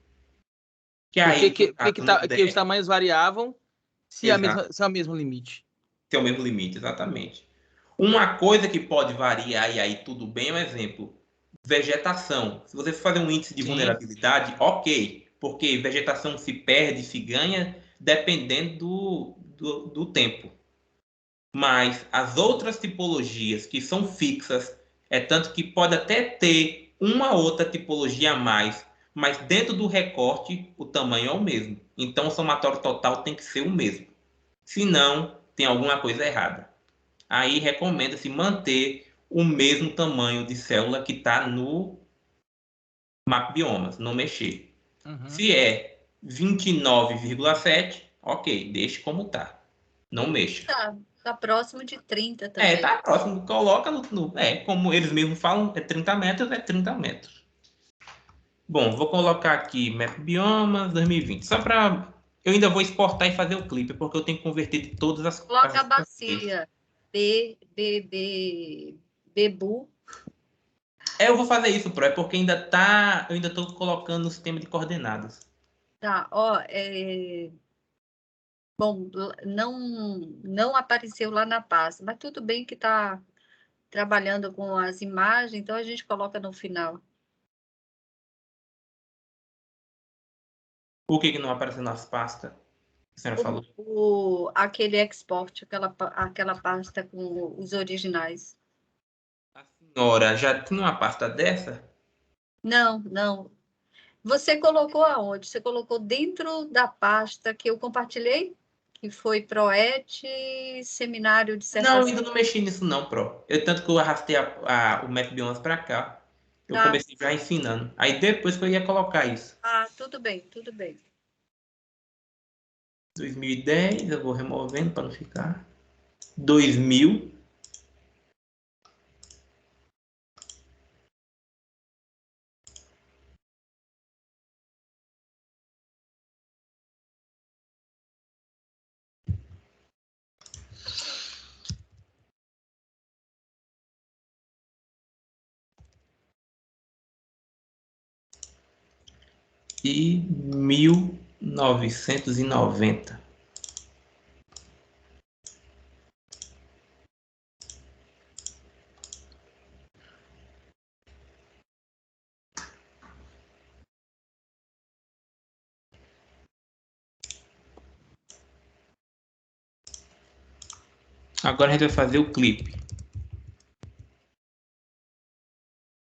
Que Por aí, no caso, não que os der, tamanhos variavam se é o mesmo limite? tem o mesmo limite, exatamente. Uma coisa que pode variar, e aí tudo bem, é um exemplo. Vegetação. Se você for fazer um índice de vulnerabilidade, ok. Porque vegetação se perde, se ganha, dependendo do tempo. Mas as outras tipologias que são fixas, é tanto que pode até ter uma outra tipologia a mais, mas dentro do recorte o tamanho é o mesmo. Então o somatório total tem que ser o mesmo. Senão, tem alguma coisa errada. Aí recomenda-se manter o mesmo tamanho de célula que está no Map Biomas, não mexer. Uhum. Se é 29,7, ok, deixe como está. Não mexa. Tá próximo de 30 também. Tá próximo. Coloca como eles mesmos falam, é 30 metros, é 30 metros. Bom, vou colocar aqui Map Biomas 2020. Só para... Eu ainda vou exportar e fazer o clipe, porque eu tenho que converter de todas as... Coloca a bacia. Bebu. Eu vou fazer isso, Pro, é porque eu ainda estou colocando o sistema de coordenadas. Tá, ó, bom, não apareceu lá na pasta, mas tudo bem que está trabalhando com as imagens, então a gente coloca no final. Por que não apareceu nas pastas? A senhora falou. Aquele export, aquela pasta com os originais. A senhora já tinha uma pasta dessa? Não, não. Você colocou aonde? Você colocou dentro da pasta que eu compartilhei? Que foi ProET, Seminário de Dissertação. Não, ainda não mexi nisso não, Pro. Tanto que eu arrastei o Map Biomas para cá. Eu comecei já ensinando. Aí depois que eu ia colocar isso. Tudo bem, tudo bem. 2010, eu vou removendo para não ficar. 2000. E 1990. Agora a gente vai fazer o clipe.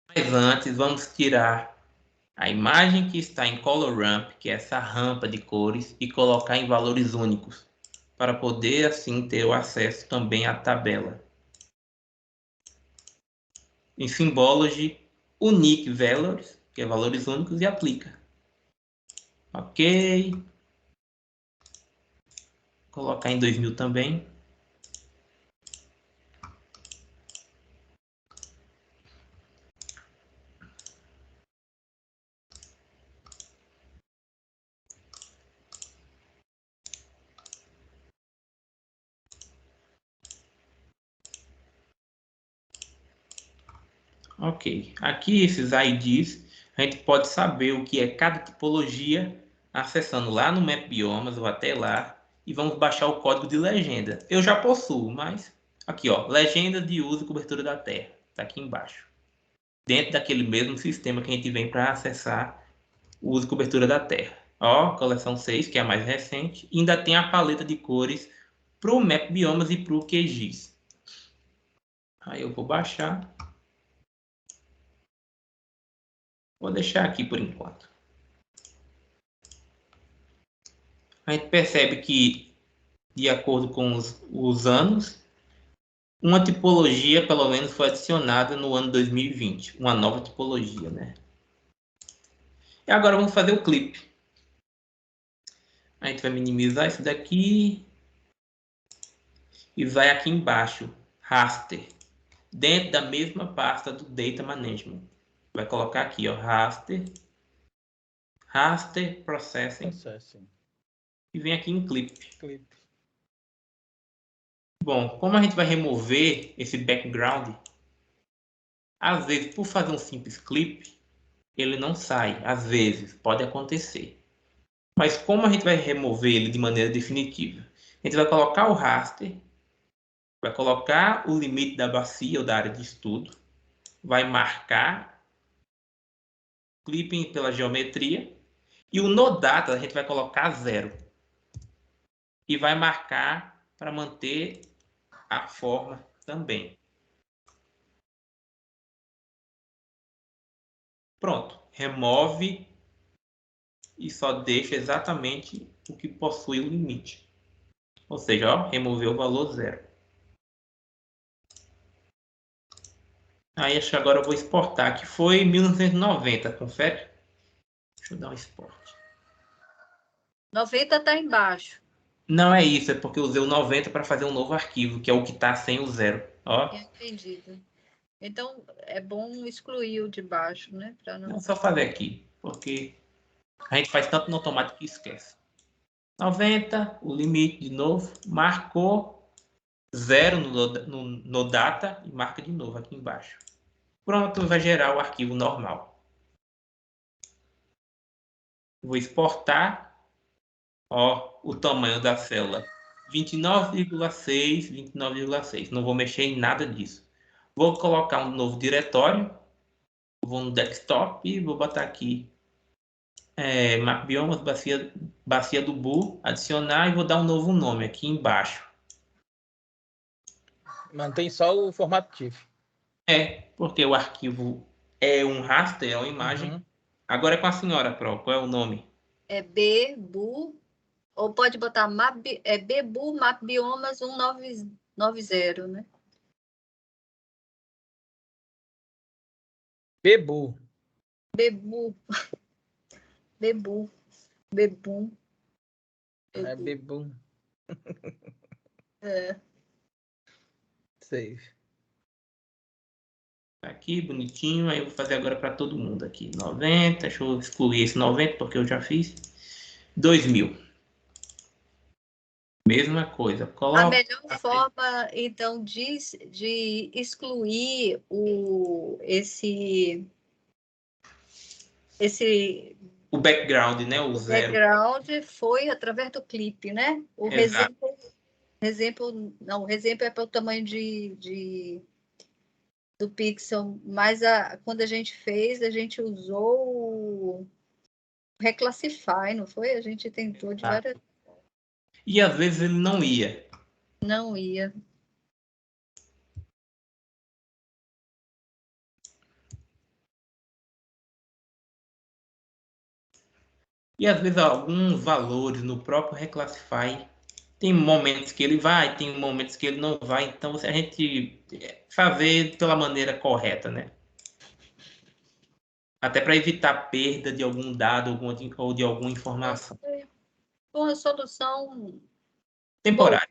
Mas antes, vamos tirar a imagem que está em Color Ramp, que é essa rampa de cores, e colocar em valores únicos, para poder assim ter o acesso também à tabela. Em Symbology, Unique Values, que é valores únicos, e aplica. Ok. Colocar em 2000 também. Ok. Aqui, esses IDs, a gente pode saber o que é cada tipologia acessando lá no Map Biomas ou até lá e vamos baixar o código de legenda. Eu já possuo, mas aqui, ó, legenda de uso e cobertura da terra. Está aqui embaixo. Dentro daquele mesmo sistema que a gente vem para acessar o uso e cobertura da terra. Ó, coleção 6, que é a mais recente. E ainda tem a paleta de cores para o Map Biomas e para o QGIS. Aí eu vou baixar. Vou deixar aqui por enquanto. A gente percebe que, de acordo com os anos, uma tipologia, pelo menos, foi adicionada no ano 2020. Uma nova tipologia, né? E agora vamos fazer o clipe. A gente vai minimizar isso daqui. E vai aqui embaixo, raster. Dentro da mesma pasta do Data Management. Vai colocar aqui, ó, raster processing. E vem aqui em clip. Bom, como a gente vai remover esse background, às vezes, por fazer um simples clip, ele não sai. Às vezes, pode acontecer. Mas como a gente vai remover ele de maneira definitiva? A gente vai colocar o raster, vai colocar o limite da bacia ou da área de estudo, vai marcar clipping pela geometria e o no data a gente vai colocar 0 e vai marcar para manter a forma também. Pronto, remove e só deixa exatamente o que possui o limite. Ou seja, ó, removeu o valor 0. Aí acho que agora eu vou exportar, que foi 1990, confere? Deixa eu dar um export. 90 está embaixo. Não é isso, é porque eu usei o 90 para fazer um novo arquivo, que é o que está sem o 0. Ó. Entendido. Então, é bom excluir o de baixo, né? Para não... Não, só fazer aqui, porque a gente faz tanto no automático que esquece. 90, o limite de novo, marcou 0 no data e marca de novo aqui embaixo. Pronto, vai gerar o arquivo normal. Vou exportar, ó, o tamanho da célula 29,6, 29,6. Não vou mexer em nada disso. Vou colocar um novo diretório, vou no desktop e vou botar aqui Map Biomas, bacia do Bu, adicionar e vou dar um novo nome aqui embaixo. Mantém só o formato TIFF. Porque o arquivo é um raster, é uma imagem. Uhum. Agora é com a senhora, Pro. Qual é o nome? É BBU, ou pode botar BBU Map Biomas 1990, né? Bebu. BBU. BBU. BBU. É Bebum. É. Save. Tá aqui, bonitinho. Aí eu vou fazer agora para todo mundo aqui. 90, deixa eu excluir esse 90 porque eu já fiz. 2000. Mesma coisa. A Coloca. melhor forma, então, de excluir esse O background, né? O zero. background foi através do clipe, né? O Exato. não, o exemplo é para o tamanho do pixel, mas quando a gente fez, a gente usou o Reclassify, não foi? A gente tentou de várias... E às vezes ele não ia. Não ia. E às vezes alguns valores no próprio Reclassify, tem momentos que ele vai, tem momentos que ele não vai. Então, a gente fazer pela maneira correta, né? Até para evitar perda de algum dado ou de alguma informação. Uma solução Temporária.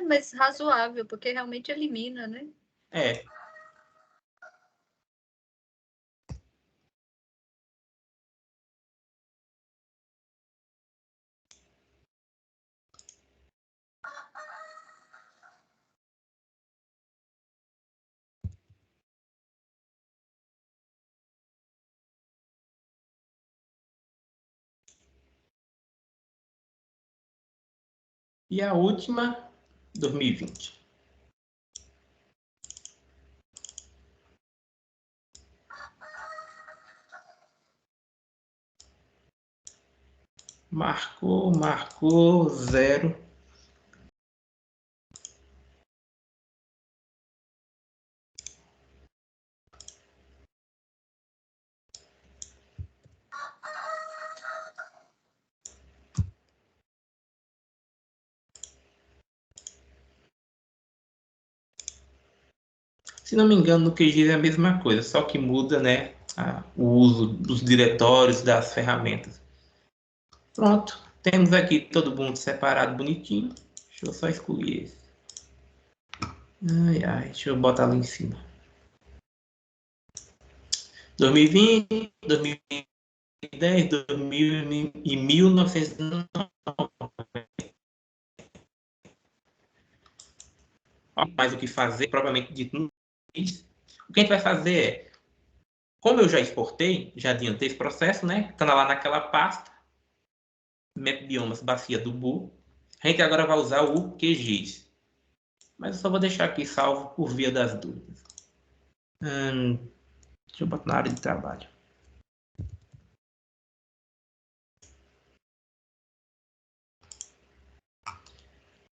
mas razoável, porque realmente elimina, né? É. E a última, 2020. Marcou, zero. Se não me engano, no QGIS é a mesma coisa, só que muda, né, o uso dos diretórios, das ferramentas. Pronto, temos aqui todo mundo separado bonitinho. Deixa eu só excluir esse. Deixa eu botar ali em cima. 2020, 2010, 2000 e 1990. Mais o que fazer, propriamente dito. O que a gente vai fazer é, como eu já exportei, já adiantei esse processo, né? Canalar naquela pasta, Map Biomas, bacia do Bu. A gente agora vai usar o QGIS. Mas eu só vou deixar aqui salvo por via das dúvidas. Deixa eu botar na área de trabalho.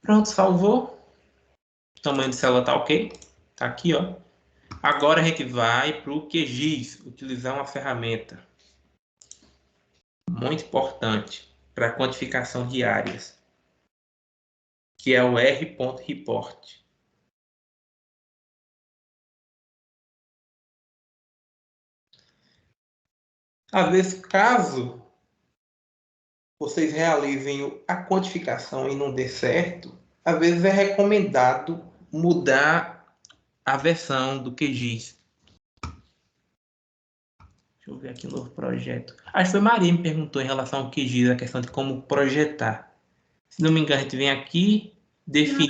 Pronto, salvou. O tamanho de célula tá ok. Tá aqui, ó. Agora a gente vai para o QGIS, utilizar uma ferramenta muito importante para quantificação de áreas, que é o R.Report. Às vezes, caso vocês realizem a quantificação e não dê certo, às vezes é recomendado mudar a versão do QGIS. Deixa eu ver aqui o novo projeto. Acho que foi Maria que me perguntou em relação ao QGIS, a questão de como projetar. Se não me engano, a gente vem aqui, definir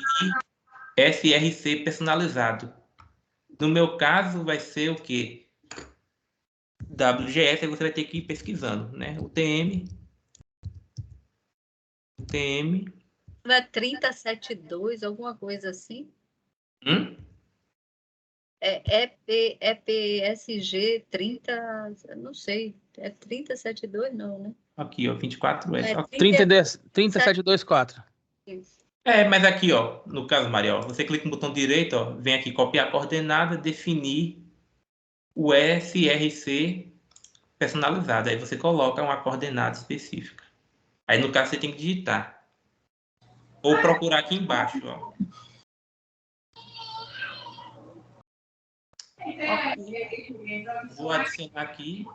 SRC personalizado. No meu caso, vai ser o quê? WGS, aí você vai ter que ir pesquisando, né? UTM. Não é 3072, alguma coisa assim? É PSG 30, não sei, é 3072 não, né? Aqui, ó, 24S. É 30724. Mas aqui, ó, no caso, Maria, ó, você clica no botão direito, ó, vem aqui copiar a coordenada, definir o SRC personalizado. Aí você coloca uma coordenada específica. Aí, no caso, você tem que digitar. Ou procurar aqui embaixo, ó. Vou adicionar aqui.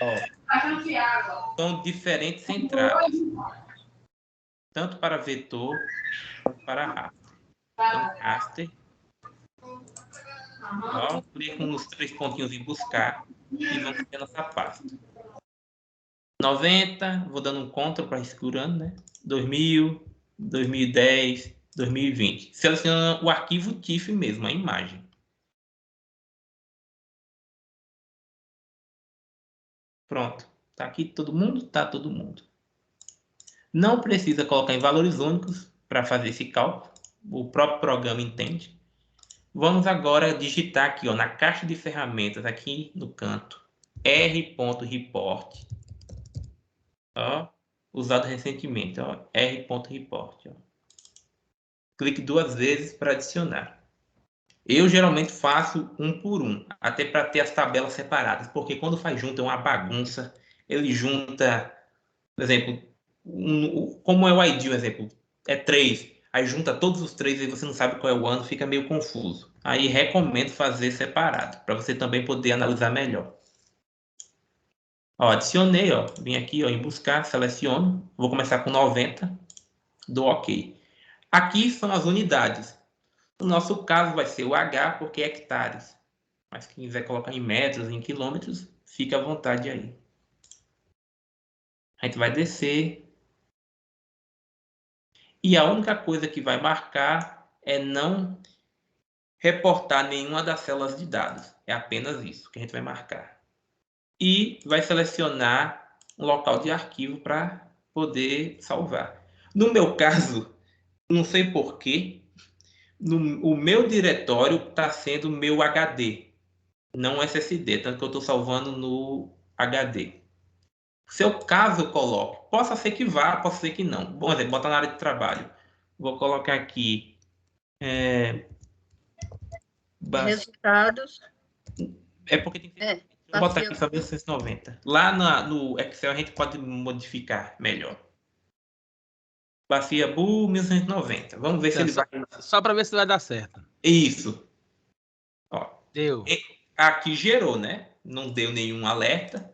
Ó, são diferentes entradas. Tanto para vetor, quanto para raster. Então, raster. Ó, clico nos 3 pontinhos em buscar e vamos ter nossa pasta. 90, vou dando um Ctrl para ir segurando, né? 2000, 2010, 2020. Seleciona o arquivo TIFF mesmo, a imagem. Pronto. Tá aqui todo mundo? Tá todo mundo. Não precisa colocar em valores únicos para fazer esse cálculo. O próprio programa entende. Vamos agora digitar aqui, ó, na caixa de ferramentas, aqui no canto, R.Report. Ó, usado recentemente, ó, R.Report. Ó. Clique 2 vezes para adicionar. Eu geralmente faço um por um, até para ter as tabelas separadas, porque quando faz junto é uma bagunça. Ele junta, por exemplo, como é o ID, um exemplo, é 3, aí junta todos os 3 e você não sabe qual é o ano, fica meio confuso. Aí recomendo fazer separado, para você também poder analisar melhor. Ó, adicionei, ó, vim aqui ó, em buscar, seleciono, vou começar com 90, dou OK. Aqui são as unidades. No nosso caso vai ser o H, porque é hectares. Mas quem quiser colocar em metros, em quilômetros, fica à vontade aí. A gente vai descer. E a única coisa que vai marcar é não reportar nenhuma das células de dados. É apenas isso que a gente vai marcar. E vai selecionar um local de arquivo para poder salvar. No meu caso, não sei porquê, o meu diretório está sendo meu HD, não SSD, tanto que eu estou salvando no HD. Se eu caso eu coloque, possa ser que vá, possa ser que não. Bom, exemplo, botar na área de trabalho. Vou colocar aqui Resultados. É porque tem que ser. Vou botar aqui só 1990. Lá no Excel a gente pode modificar melhor. Bacia Bu 1990. Vamos ver se ele vai. Só para ver se vai dar certo. Isso. Ó, deu. Aqui gerou, né? Não deu nenhum alerta.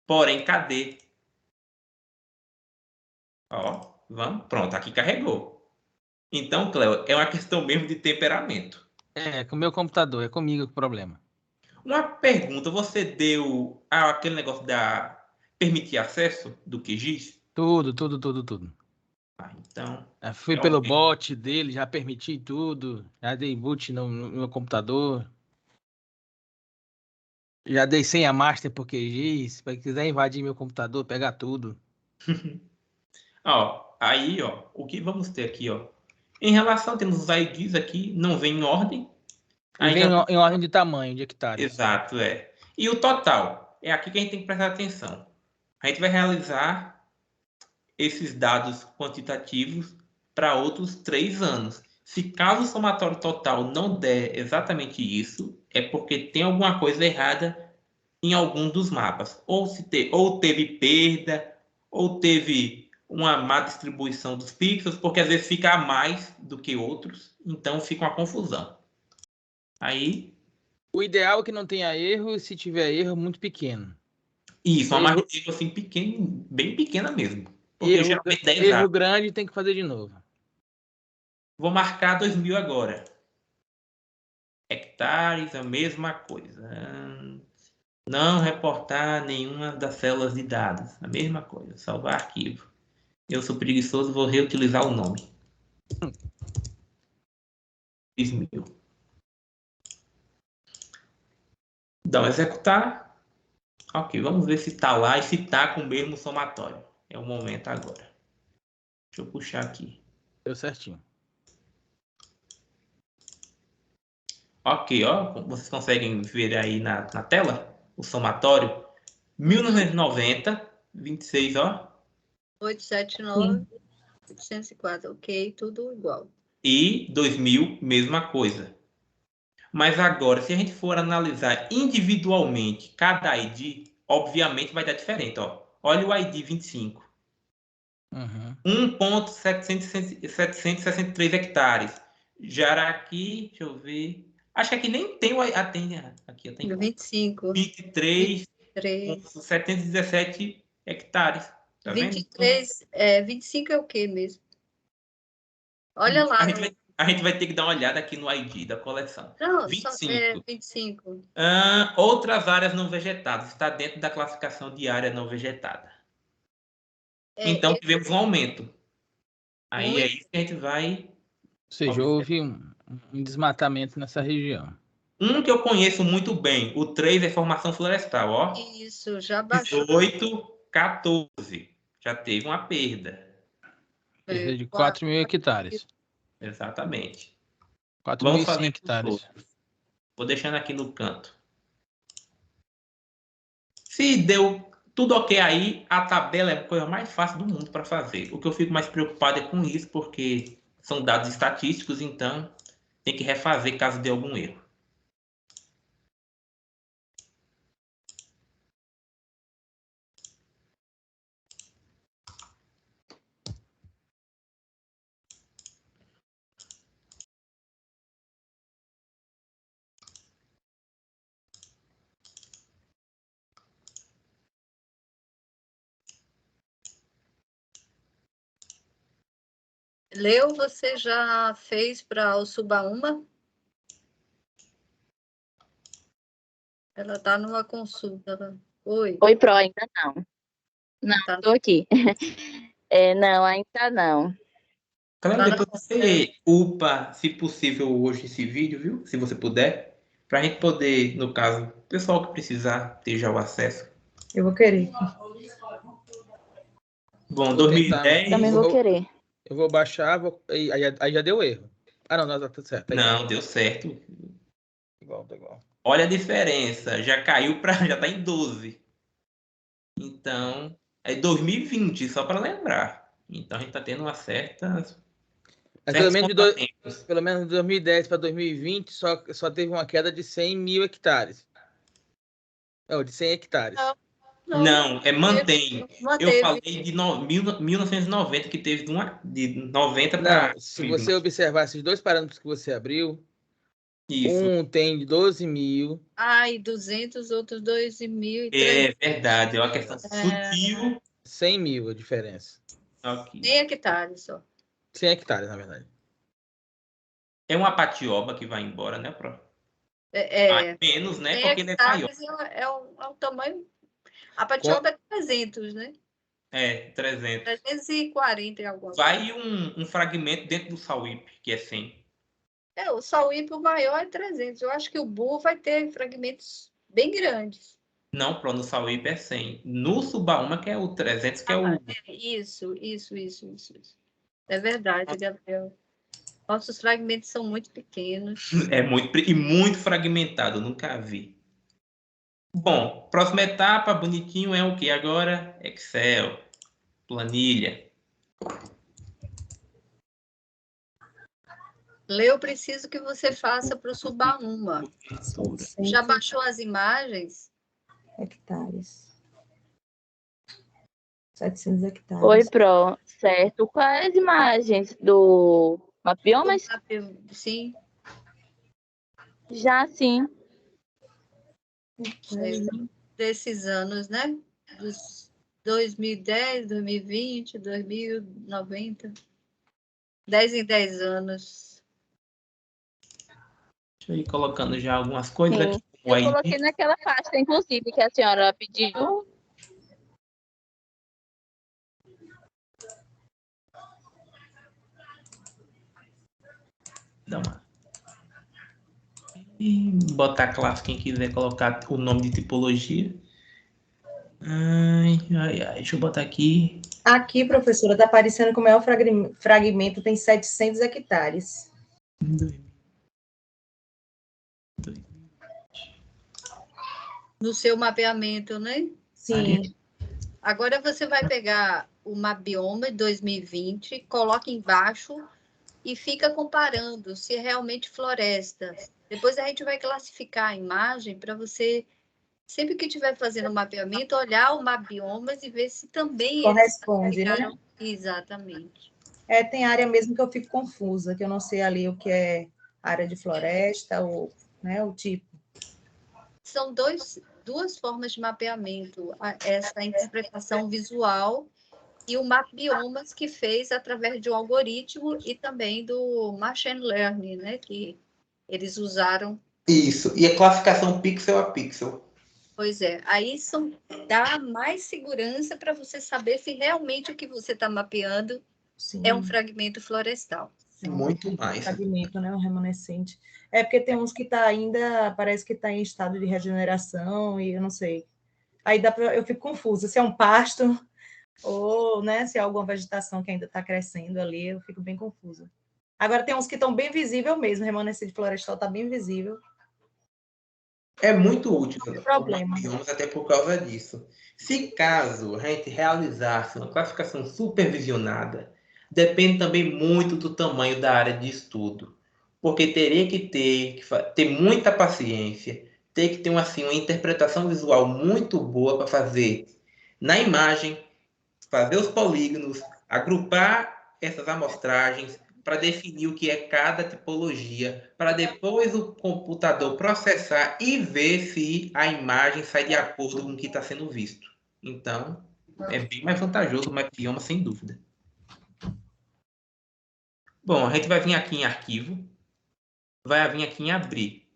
Porém, cadê? Ó, vamos. Pronto, aqui carregou. Então, Cléo, é uma questão mesmo de temperamento. É, com o meu computador, é comigo o problema. Uma pergunta, você deu aquele negócio da permitir acesso do QGIS? Tudo. Então. Fui pelo bot dele, já permiti tudo, já dei boot no meu computador. Já dei senha master por QGIS, para quem quiser invadir meu computador, pegar tudo. Aí, o que vamos ter aqui, Em relação, temos os IDs aqui, não vem em ordem. E vem em ordem de tamanho, de hectares. Exato, é. E o total, é aqui que a gente tem que prestar atenção. A gente vai realizar esses dados quantitativos para outros 3 anos. Se caso o somatório total não der exatamente isso, é porque tem alguma coisa errada em algum dos mapas. Ou teve perda, ou teve uma má distribuição dos pixels, porque às vezes fica a mais do que outros, então fica uma confusão. Aí. O ideal é que não tenha erro, e se tiver erro, muito pequeno. Isso, uma margem de erro assim pequena, bem pequena mesmo. Porque geralmente 10 erro grande tem que fazer de novo. Vou marcar 2000 agora. Hectares, a mesma coisa. Não reportar nenhuma das células de dados. A mesma coisa. Salvar arquivo. Eu sou preguiçoso, vou reutilizar o nome. 2000. Dá um executar. Ok, vamos ver se está lá e se está com o mesmo somatório. É o momento agora. Deixa eu puxar aqui. Deu certinho. Ok, vocês conseguem ver aí na tela o somatório? 1990, 26, 879, 804, ok, tudo igual. E 2000, mesma coisa. Mas agora, se a gente for analisar individualmente cada ID, obviamente vai dar diferente, Olha o ID 25. 1.763 hectares. Jaraqui, deixa eu ver. Acho que aqui nem tem o aqui tem 25. 23. 717 hectares. Tá 23, vendo? 25 é o quê mesmo? Olha lá. A gente vai ter que dar uma olhada aqui no ID da coleção. Não, 25. 25. Outras áreas não vegetadas. Está dentro da classificação de área não vegetada. Então, tivemos um aumento. Aí é isso que a gente vai... Ou seja, houve um desmatamento nessa região. Um que eu conheço muito bem, o 3 é formação florestal, Isso, já baixou. 18, 14. Já teve uma perda. Perda de 4.000 hectares. Exatamente. 4.100 hectares. Vou deixando aqui no canto. Se deu tudo ok aí, a tabela é a coisa mais fácil do mundo para fazer. O que eu fico mais preocupado é com isso, porque são dados estatísticos, então tem que refazer caso dê algum erro. Leu, você já fez para o Subaúma? Ela está numa consulta. Oi. Oi, Pro, ainda não. Não, Tá. estou aqui. Não, ainda não. Cléo, Tá depois você upa, se possível, hoje esse vídeo, viu? Se você puder, para a gente poder, no caso, o pessoal que precisar ter já o acesso. Eu vou querer. Bom, Vou tentar. 2010. Também vou querer. Eu vou baixar, aí já deu erro. Ah, não, tá tudo certo. Tá igual. Não, deu certo. Tá igual. Olha a diferença, já caiu para, já está em 12. Então, é 2020, só para lembrar. Então a gente está tendo uma certos contratempos. Pelo menos de 2010 para 2020 só teve uma queda de 100 mil hectares. Não, de 100 hectares. Não, mantém. Manteve. Eu falei de 1990, que teve de 90 para. Não, se você observar esses dois parâmetros que você abriu, Isso. um tem 12 mil. Ai, 200, outros 2.300. É verdade, é uma questão sutil. 100 mil a diferença. Ok. 100 hectares só. 100 hectares, na verdade. É uma patioba que vai embora, né, Pro? Menos, né? 100 Porque ele é maior. hectares é o tamanho. A patioba é 300, né? 300. 340 e alguma coisa. Vai um fragmento dentro do Sauípe, que é 100. O Sauípe, o maior é 300. Eu acho que o Burro vai ter fragmentos bem grandes. Não, Pro, no Sauípe é 100. No Subaúma, que é o 300, que é o... Isso. É verdade, Gabriel. Nossos fragmentos são muito pequenos. É muito fragmentado, nunca vi. Bom, próxima etapa, bonitinho, é o que agora? Excel, planilha. Lê, preciso que você faça para o Subaúma. Já baixou as imagens? Hectares. 700 hectares. Oi, Pro, certo. Quais imagens do Mapbiomas? Sim. Já sim. Desses anos, né? Dos 2010, 2020, 2090. 10 em 10 anos. Deixa eu ir colocando já algumas coisas Sim. aqui. Eu coloquei naquela pasta, inclusive, que a senhora pediu. Dá uma... E botar a classe, quem quiser colocar o nome de tipologia. Ai. Deixa eu botar aqui. Aqui, professora, está aparecendo que o maior fragmento tem 700 hectares. No seu mapeamento, né? Sim. Agora você vai pegar o Mapbioma 2020, coloca embaixo e fica comparando se é realmente floresta. Depois a gente vai classificar a imagem para você, sempre que estiver fazendo o mapeamento, olhar o Mapbiomas e ver se também corresponde, eles né? Exatamente. Tem área mesmo que eu fico confusa, que eu não sei ali o que é área de floresta ou, né, o tipo. São duas formas de mapeamento, essa interpretação visual e o Mapbiomas, que fez através de um algoritmo e também do Machine Learning, né, que eles usaram. Isso, e a classificação pixel a pixel. Pois é, aí dá mais segurança para você saber se realmente o que você está mapeando é um fragmento florestal. Muito mais. Fragmento, né, um remanescente. Porque tem uns que está ainda, parece que está em estado de regeneração, e eu não sei. Aí eu fico confusa, se é um pasto ou, né, se é alguma vegetação que ainda está crescendo ali, eu fico bem confusa. Agora tem uns que estão bem visível mesmo, o remanescente florestal está bem visível. É muito útil, problema. Até por causa disso. Se caso a gente realizasse uma classificação supervisionada, depende também muito do tamanho da área de estudo. porque teria que ter muita paciência, ter que ter assim, uma interpretação visual muito boa para fazer na imagem, fazer os polígonos, agrupar essas amostragens para definir o que é cada tipologia, para depois o computador processar e ver se a imagem sai de acordo com o que está sendo visto. Então, é bem mais vantajoso o mapioma, sem dúvida. Bom, a gente vai vir aqui em arquivo, vai vir aqui em abrir.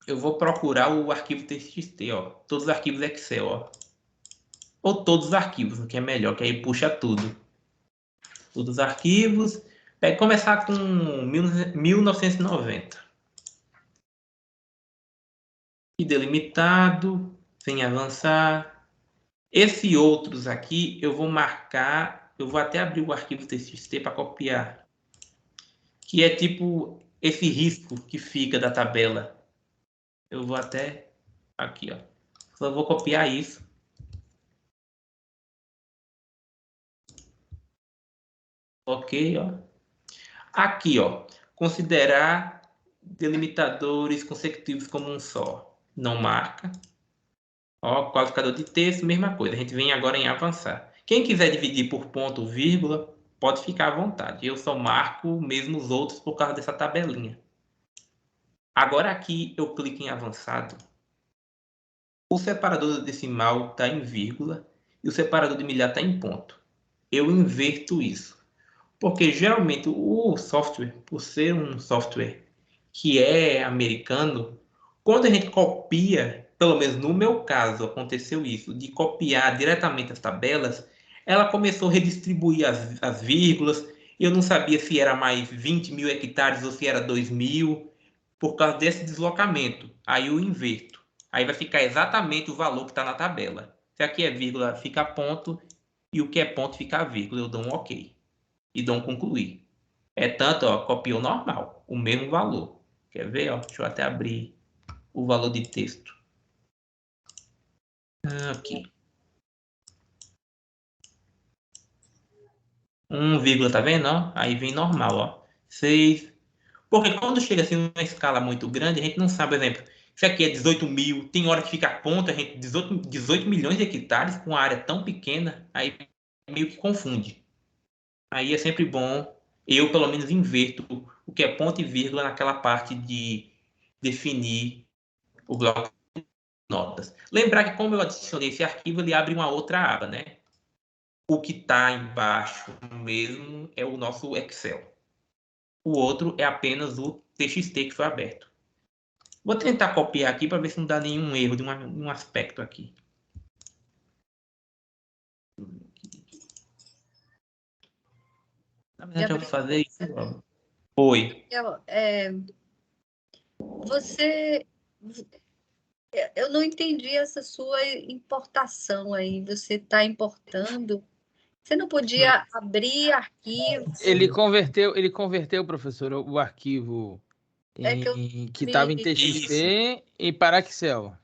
Eu vou procurar o arquivo TXT, ó. Todos os arquivos Excel, ó. Ou todos os arquivos, o que é melhor, que aí puxa tudo. Todos os arquivos. Vai começar com 1990. E delimitado, sem avançar. Esse outros aqui eu vou marcar, eu vou até abrir o arquivo TXT para copiar. Que é tipo esse risco que fica da tabela. Eu vou até aqui, ó. Só vou copiar isso. Ok, ó. Aqui, ó. Considerar delimitadores consecutivos como um só. Não marca. Ó, qualificador de texto, mesma coisa. A gente vem agora em avançar. Quem quiser dividir por ponto, vírgula, pode ficar à vontade. Eu só marco mesmo os outros por causa dessa tabelinha. Agora aqui eu clico em avançado. O separador decimal está em vírgula e o separador de milhar está em ponto. Eu inverto isso. Porque geralmente o software, por ser um software que é americano, quando a gente copia, pelo menos no meu caso aconteceu isso, de copiar diretamente as tabelas, ela começou a redistribuir as vírgulas, eu não sabia se era mais 20 mil hectares ou se era 2 mil, por causa desse deslocamento. Aí eu inverto. Aí vai ficar exatamente o valor que está na tabela. Se aqui é vírgula, fica ponto, e o que é ponto fica vírgula. Eu dou um OK. E dou um concluir. É tanto, ó, copiou normal, o mesmo valor. Quer ver, ó? Deixa eu até abrir o valor de texto. Aqui. 1, tá vendo, ó? Aí vem normal, ó. 6. Porque quando chega assim numa escala muito grande, a gente não sabe, por exemplo, se aqui é 18 mil, tem hora que fica a ponta, a gente 18 milhões de hectares com uma área tão pequena, aí meio que confunde. Aí é sempre bom, eu pelo menos inverto o que é ponto e vírgula naquela parte de definir o bloco de notas. Lembrar que como eu adicionei esse arquivo, ele abre uma outra aba, né? O que está embaixo mesmo é o nosso Excel. O outro é apenas o TXT que foi aberto. Vou tentar copiar aqui para ver se não dá nenhum erro de um aspecto aqui. Na verdade, eu vou fazer isso logo. Oi. Você... Eu não entendi essa sua importação aí. Você está importando. Você não podia abrir arquivos. Ele converteu, professor, o arquivo que estava em TXT e para Excel.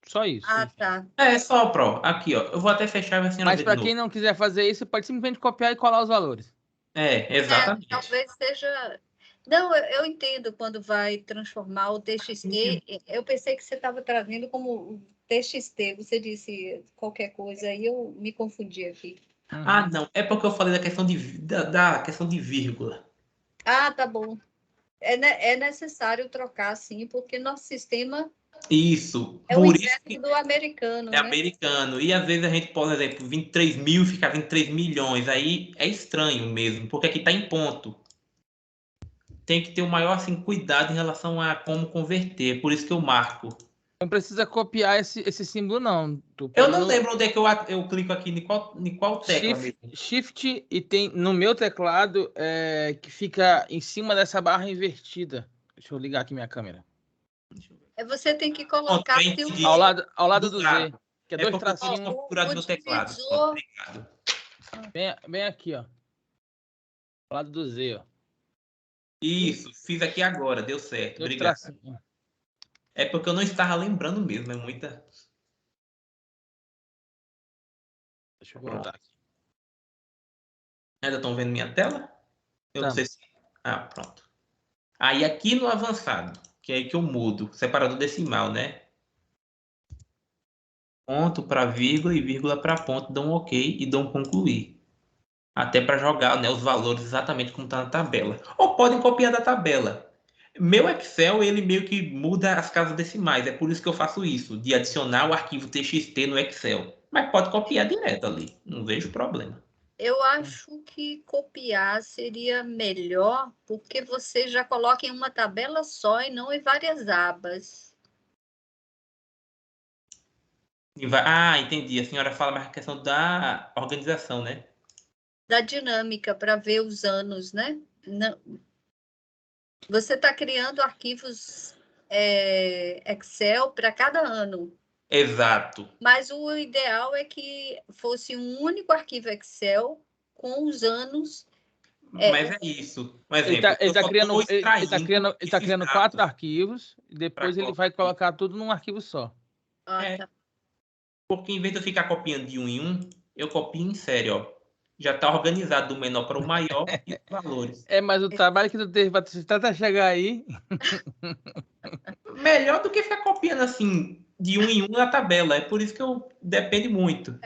Só isso. Ah, tá. É só, Pro. Aqui, ó. Eu vou até fechar assim. Mas para quem não quiser fazer isso, pode simplesmente copiar e colar os valores. Exatamente. Talvez seja. Não, eu entendo quando vai transformar o TXT. Eu pensei que você estava trazendo como TXT. Você disse qualquer coisa aí, eu me confundi aqui. Ah, não. É porque eu falei da questão de vírgula. Ah, tá bom. É necessário trocar, sim, porque nosso sistema Isso. é o inverso do americano, é né? americano. E às vezes a gente, por exemplo, 23 mil fica 23 milhões. Aí é estranho mesmo, porque aqui está em ponto. Tem que ter o maior assim, cuidado em relação a como converter. Por isso que eu marco. Não precisa copiar esse símbolo, não. Eu não lembro onde é que eu clico aqui, em qual tecla mesmo. Shift e tem no meu teclado que fica em cima dessa barra invertida. Deixa eu ligar aqui minha câmera. Você tem que colocar ao lado do Z, que é dois tracinhos. Eu configurado meu teclado. Obrigado. Bem aqui, ó. Ao lado do Z, ó. Isso, fiz aqui agora, deu certo. Obrigado. É porque eu não estava lembrando mesmo, é muita. Deixa eu voltar aqui. Ainda estão vendo minha tela? Eu não Tá. sei se. Ah, pronto. Aí aqui no avançado, que é aí que eu mudo, separador decimal, né? Ponto para vírgula e vírgula para ponto, dou um OK e dou um concluir. Até para jogar, né, os valores exatamente como está na tabela. Ou podem copiar da tabela. Meu Excel, ele meio que muda as casas decimais. É por isso que eu faço isso, de adicionar o arquivo TXT no Excel. Mas pode copiar direto ali. Não vejo problema. Eu acho que copiar seria melhor, porque você já coloca em uma tabela só e não em várias abas. Ah, entendi. A senhora fala mais a questão da organização, né? Da dinâmica para ver os anos, né? Você está criando arquivos Excel para cada ano. Exato. Mas o ideal é que fosse um único arquivo Excel com os anos. Mas é isso. Um exemplo, Ele eu tá só criando, estou extraindo ele tá esses criando 4 dados arquivos e para depois ele colocar vai aqui. colocar tudo num arquivo só. Tá. Porque em vez de eu ficar copiando de um em um, eu copio em série, ó. Já está organizado do menor para o maior e os valores. Mas o trabalho que tu teve para tentar chegar aí. Melhor do que ficar copiando assim de um em um na tabela. É por isso que eu depende muito.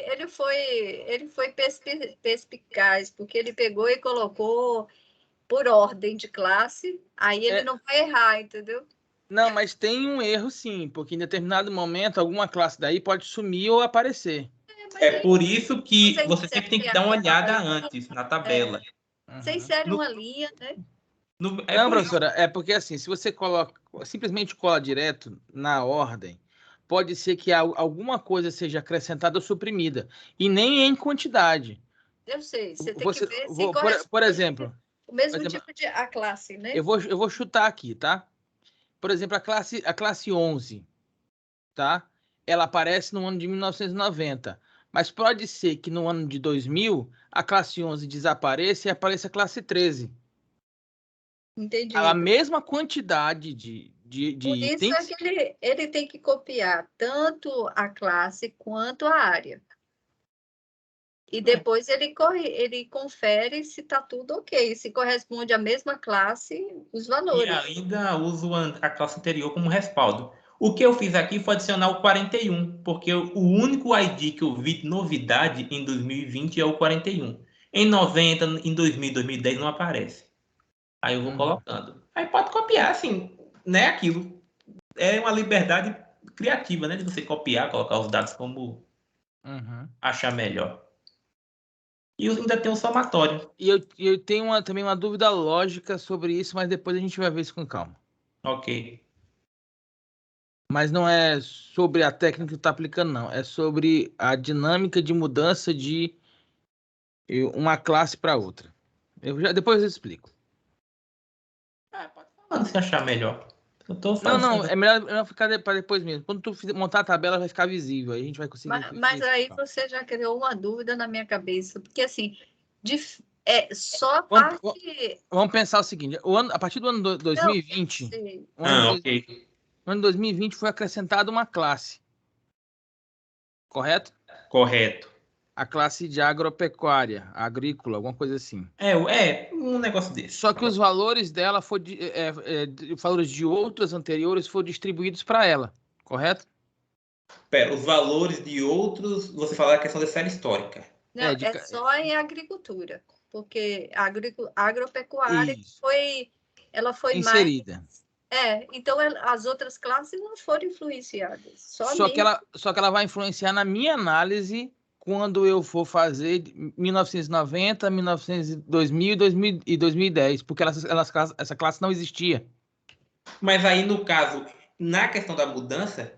Ele foi perspicaz, porque ele pegou e colocou por ordem de classe, aí ele É, não vai errar, entendeu? não, mas tem um erro sim, porque em determinado momento alguma classe daí pode sumir ou aparecer. Mas É aí por isso que você você sempre tem insere que dar uma aquela olhada linha, antes na tabela. você Uhum. insere uma linha, né? É Não, por isso. professora, é porque assim, se você coloca, simplesmente cola direto na ordem, pode ser que alguma coisa seja acrescentada ou suprimida, e nem em quantidade. Eu sei, você tem que Você, ver se por corresponde exemplo, o mesmo tipo de a classe, né? eu vou chutar aqui, tá? Por exemplo, a classe 11, tá? Ela aparece no ano de 1990, mas pode ser que no ano de 2000 a classe 11 desapareça e apareça a classe 13. A Entendido. mesma quantidade de Por isso é itens. que ele tem que copiar tanto a classe quanto a área. E depois ele confere se está tudo ok, se corresponde à mesma classe, os E valores. ainda uso a classe anterior como respaldo. O que eu fiz aqui foi adicionar o 41, porque o único ID que eu vi de novidade em 2020 é o 41. Em 90, em 2000, 2010 não aparece. Aí eu vou Uhum, colocando. Aí pode copiar, assim, né? Aquilo. É uma liberdade criativa, né? De você copiar, colocar os dados como uhum. achar melhor. E ainda tem um somatório. E eu tenho também uma dúvida lógica sobre isso, mas depois a gente vai ver isso com calma. Ok. Mas não é sobre a técnica que tu está aplicando, não. É sobre a dinâmica de mudança de uma classe para outra. Depois eu explico. Pode falar se achar melhor. Eu tô Não, não, fazendo. é melhor ficar para depois mesmo. Quando tu montar a tabela, vai ficar visível. Aí a gente vai conseguir ver Mas isso com aí calma. você já criou uma dúvida na minha cabeça, porque assim, é só a Vamos, parte. vamos pensar o seguinte: a partir do ano Não, 2020, sei. Ok. no ano 2020 foi acrescentada uma classe, correto? Correto. A classe de agropecuária, agrícola, alguma coisa assim. É um negócio desse. Só que os valores dela valores de outras anteriores foram distribuídos para ela, correto? Pera, os valores de outros. Você fala a questão da série histórica. Não, é só em agricultura, porque a agropecuária Isso. ela foi mais. Inserida. Então as outras classes não foram influenciadas, somente. Só que ela vai influenciar na minha análise quando eu for fazer 1990, 1900, 2000 e 2010, porque essa classe não existia. Mas aí, no caso, na questão da mudança,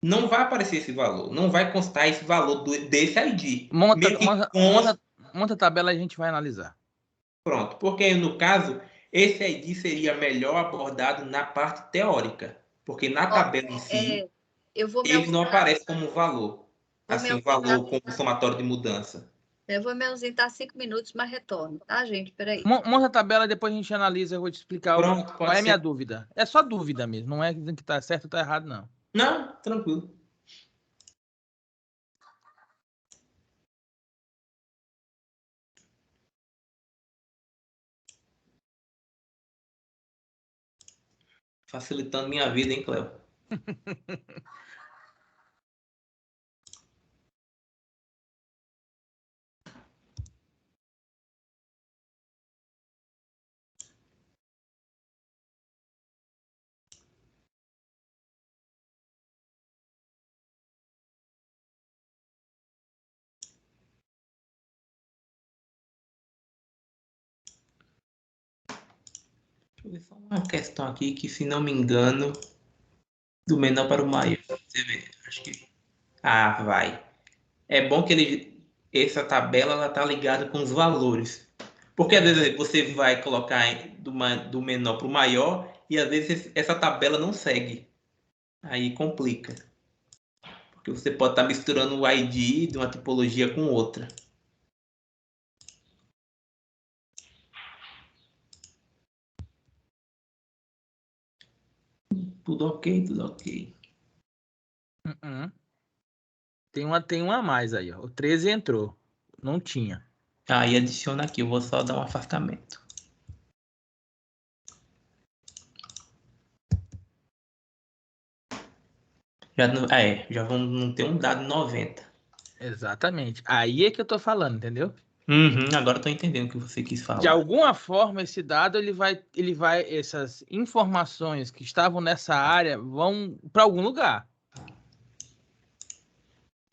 não vai aparecer esse valor. Não vai constar esse valor desse ID. Monta, Meio que monta, consta. monta, monta a tabela e a gente vai analisar. Pronto. Porque, no caso, esse ID seria melhor abordado na parte teórica. Porque na Ó, tabela em si, eu vou me ele não ausentar, aparece como valor. vou me Assim, ausentar, valor como somatório de mudança. eu vou me ausentar 5 minutos, mas retorno, tá, gente? Peraí. Monta a tabela e depois a gente analisa. Eu vou te explicar Pronto, qual pode é a minha ser. dúvida. É só dúvida mesmo, não é que tá certo ou tá errado, não. Não, tranquilo. Facilitando minha vida, hein, Cléo? Deixa eu ver só uma questão aqui que, se não me engano, do menor para o maior. Você vê, acho que... Ah, vai. É bom que essa tabela ela tá ligada com os valores. Porque às vezes você vai colocar do menor para o maior e às vezes essa tabela não segue. Aí complica. Porque você pode estar misturando o ID de uma tipologia com outra. Tudo ok, tudo ok. Tem uma a mais aí, ó. O 13 entrou. Não tinha. Aí adiciona aqui, eu vou só dar um afastamento. Já vamos ter um dado 90. Exatamente. Aí é que eu tô falando, entendeu? Agora eu tô entendendo o que você quis falar. De alguma forma, esse dado essas informações que estavam nessa área vão para algum lugar.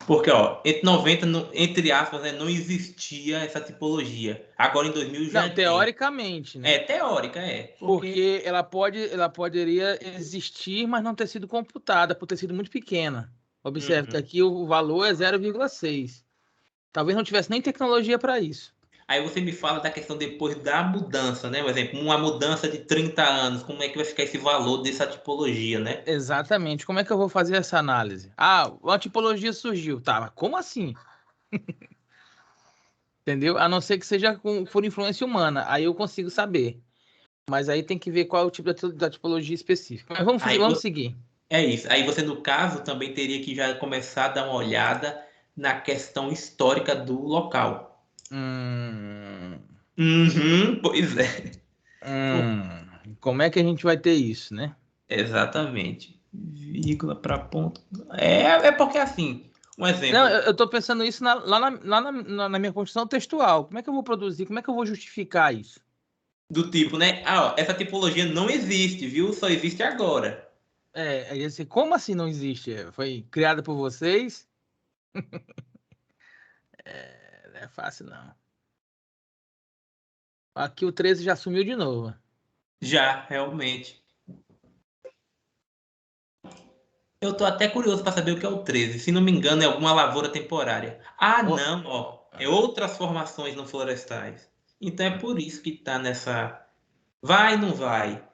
Porque, ó, entre 90, entre aspas, né, não existia essa tipologia. Agora em 2000 já Não, teoricamente, né? É, teórica, é. Porque ela poderia existir, mas não ter sido computada, por ter sido muito pequena. Observe que aqui o valor é 0,6. Talvez não tivesse nem tecnologia para isso. Aí você me fala da questão depois da mudança, né? Por exemplo, uma mudança de 30 anos, como é que vai ficar esse valor dessa tipologia, né? Exatamente. Como é que eu vou fazer essa análise? Ah, uma tipologia surgiu. Tá, mas como assim? Entendeu? A não ser que seja por influência humana. Aí eu consigo saber. Mas aí tem que ver qual é o tipo da tipologia específica. Mas vamos seguir. É isso. Aí você, no caso, também teria que já começar a dar uma olhada na questão histórica do local. Pois é. Como é que a gente vai ter isso, né? Exatamente. Vírgula para ponto. É porque assim, um exemplo. Não, eu estou pensando isso lá na minha construção textual. Como é que eu vou produzir? Como é que eu vou justificar isso? Do tipo, né? Ah, ó, essa tipologia não existe, viu? Só existe agora. Aí assim, como assim não existe? Foi criada por vocês? Não é fácil, não. Aqui o 13 já sumiu de novo. Já, realmente. Eu tô até curioso para saber o que é o 13. Se não me engano, é alguma lavoura temporária. Ah, não, ó. É outras formações não florestais. Então é por isso que tá nessa. Vai, não vai.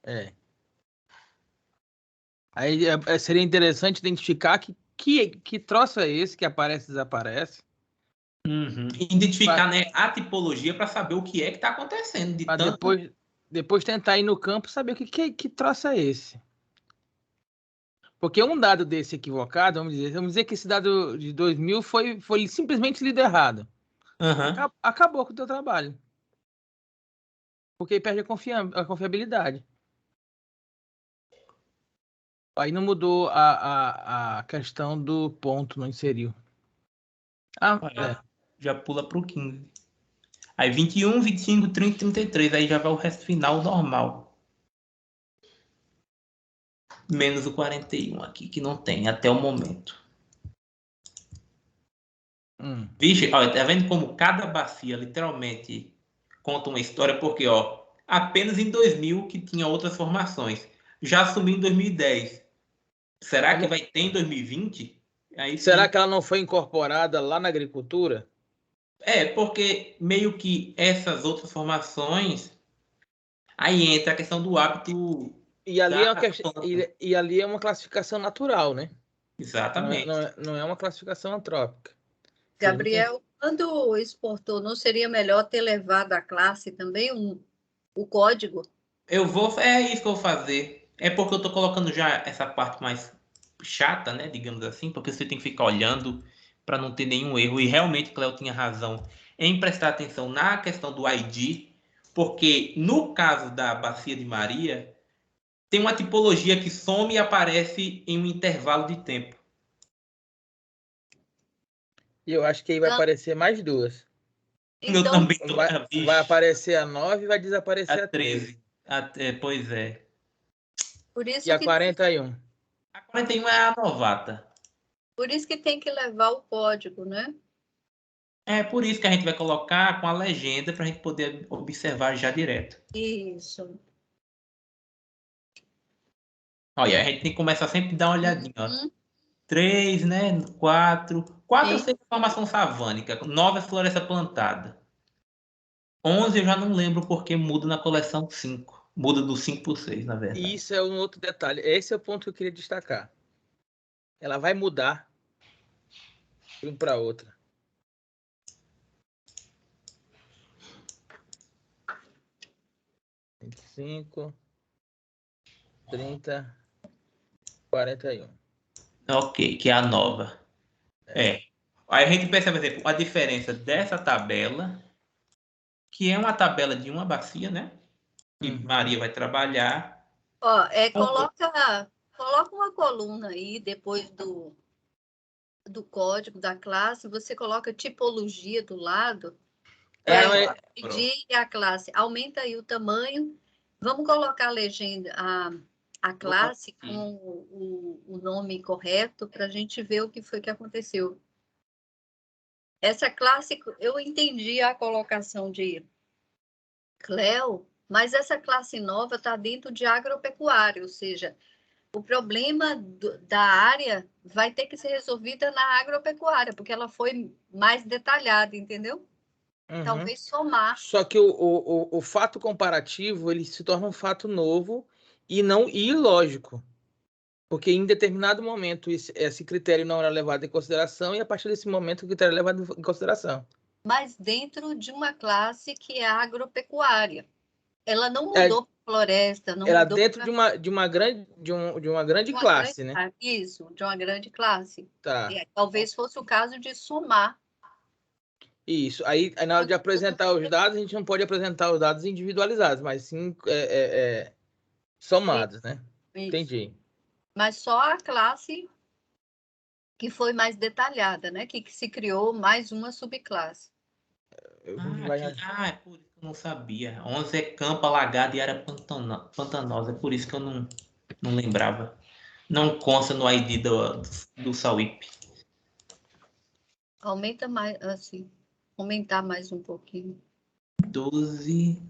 É. Aí seria interessante identificar que troço é esse que aparece e desaparece. Identificar, né, a tipologia para saber o que é que está acontecendo. De Para tanto... depois tentar ir no campo e saber que troço é esse. Porque um dado desse equivocado, vamos dizer que esse dado de 2000 foi simplesmente lido errado. Acabou com o teu trabalho. Porque aí perde a confiabilidade. Aí não mudou a questão do ponto, não inseriu. Já pula para o 15. Aí 21, 25, 30, 33. Aí já vai o resto final normal. Menos o 41 aqui, que não tem até o momento. Vixe, olha, tá vendo como cada bacia literalmente conta uma história? Porque, ó, apenas em 2000 que tinha outras formações. Já assumiu em 2010. Será que vai ter em 2020? Aí será que ela não foi incorporada lá na agricultura? Porque meio que essas outras formações, aí entra a questão do hábito. E ali é uma classificação natural, né? Exatamente. Não é uma classificação antrópica. Gabriel, quando exportou, não seria melhor ter levado a classe também o código? É isso que eu vou fazer. É porque eu estou colocando já essa parte mais chata, né? Digamos assim, porque você tem que ficar olhando para não ter nenhum erro. E realmente, Cléo tinha razão em prestar atenção na questão do ID, porque no caso da Bacia de Maria, tem uma tipologia que some e aparece em um intervalo de tempo. E eu acho que aí vai Não. aparecer mais duas. Eu Então, também tô... Vai aparecer a 9 e vai desaparecer a a 13. 13. Pois é. por E isso a que 41. A 41 é a novata. tem que levar o código, né? É por isso que a gente vai colocar com a legenda para a gente poder observar já direto. Isso. Olha, a gente tem que começar sempre a dar uma olhadinha. Ó. Uhum. 3, né? 4. 4 eu Sim. sei que é formação savânica. 9 é floresta plantada. 11 eu já não lembro porque muda na coleção 5. Muda do 5 para o 6, na verdade. E isso é um outro detalhe. Esse é o ponto que eu queria destacar. Ela vai mudar de um para outra. Vinte e 25, 30, 41. Ok, que é a nova. É. Aí a gente percebe, por exemplo, a diferença dessa tabela, que é uma tabela de uma bacia, né? Que Maria vai trabalhar. Ó, coloca uma coluna aí depois do código da classe, você coloca tipologia do lado para pedir a classe. Aumenta aí o tamanho. Vamos colocar a legenda, a classe com o nome correto para a gente ver o que foi que aconteceu. Essa classe, eu entendi a colocação de Cleo, mas essa classe nova está dentro de agropecuária, ou seja, o problema da área vai ter que ser resolvida na agropecuária, porque ela foi mais detalhada, entendeu? Talvez somar. Só que o fato comparativo ele se torna um fato novo e não ilógico. Porque em determinado momento esse critério não era levado em consideração e a partir desse momento o critério é levado em consideração. Mas dentro de uma classe que é agropecuária. Ela não mudou para floresta, não Era mudou dentro pra... de uma grande classe, né? Isso, de uma grande classe. Tá. Talvez fosse o caso de somar. Isso. Aí na hora de apresentar os dados, a gente não pode apresentar os dados individualizados, mas sim somados, né? Isso. Entendi. Mas só a classe que foi mais detalhada, né? Que se criou mais uma subclasse. É por isso que eu não sabia. 11 é campo, alagado e área pantanosa. É por isso que eu não lembrava. Não consta no ID do SAWIP. Aumenta mais, assim, aumentar mais um pouquinho. 12.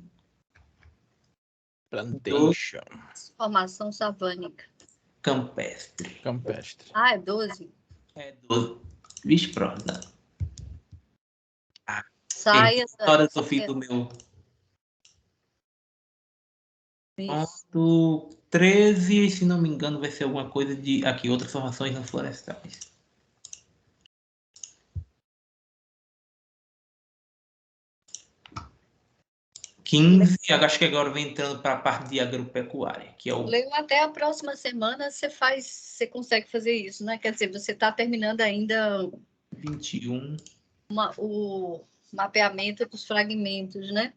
Plantation. Formação savânica. Campestre. Ah, é 12? É 12. Vixe, pronto. Saia. História do fim do meu. Ponto 13, se não me engano, vai ser alguma coisa de. Aqui, outras formações não florestais. 15, acho que agora vem entrando para a parte de agropecuária, que é o. Até a próxima semana você consegue fazer isso, né? Quer dizer, você está terminando ainda 21. O mapeamento dos fragmentos, né?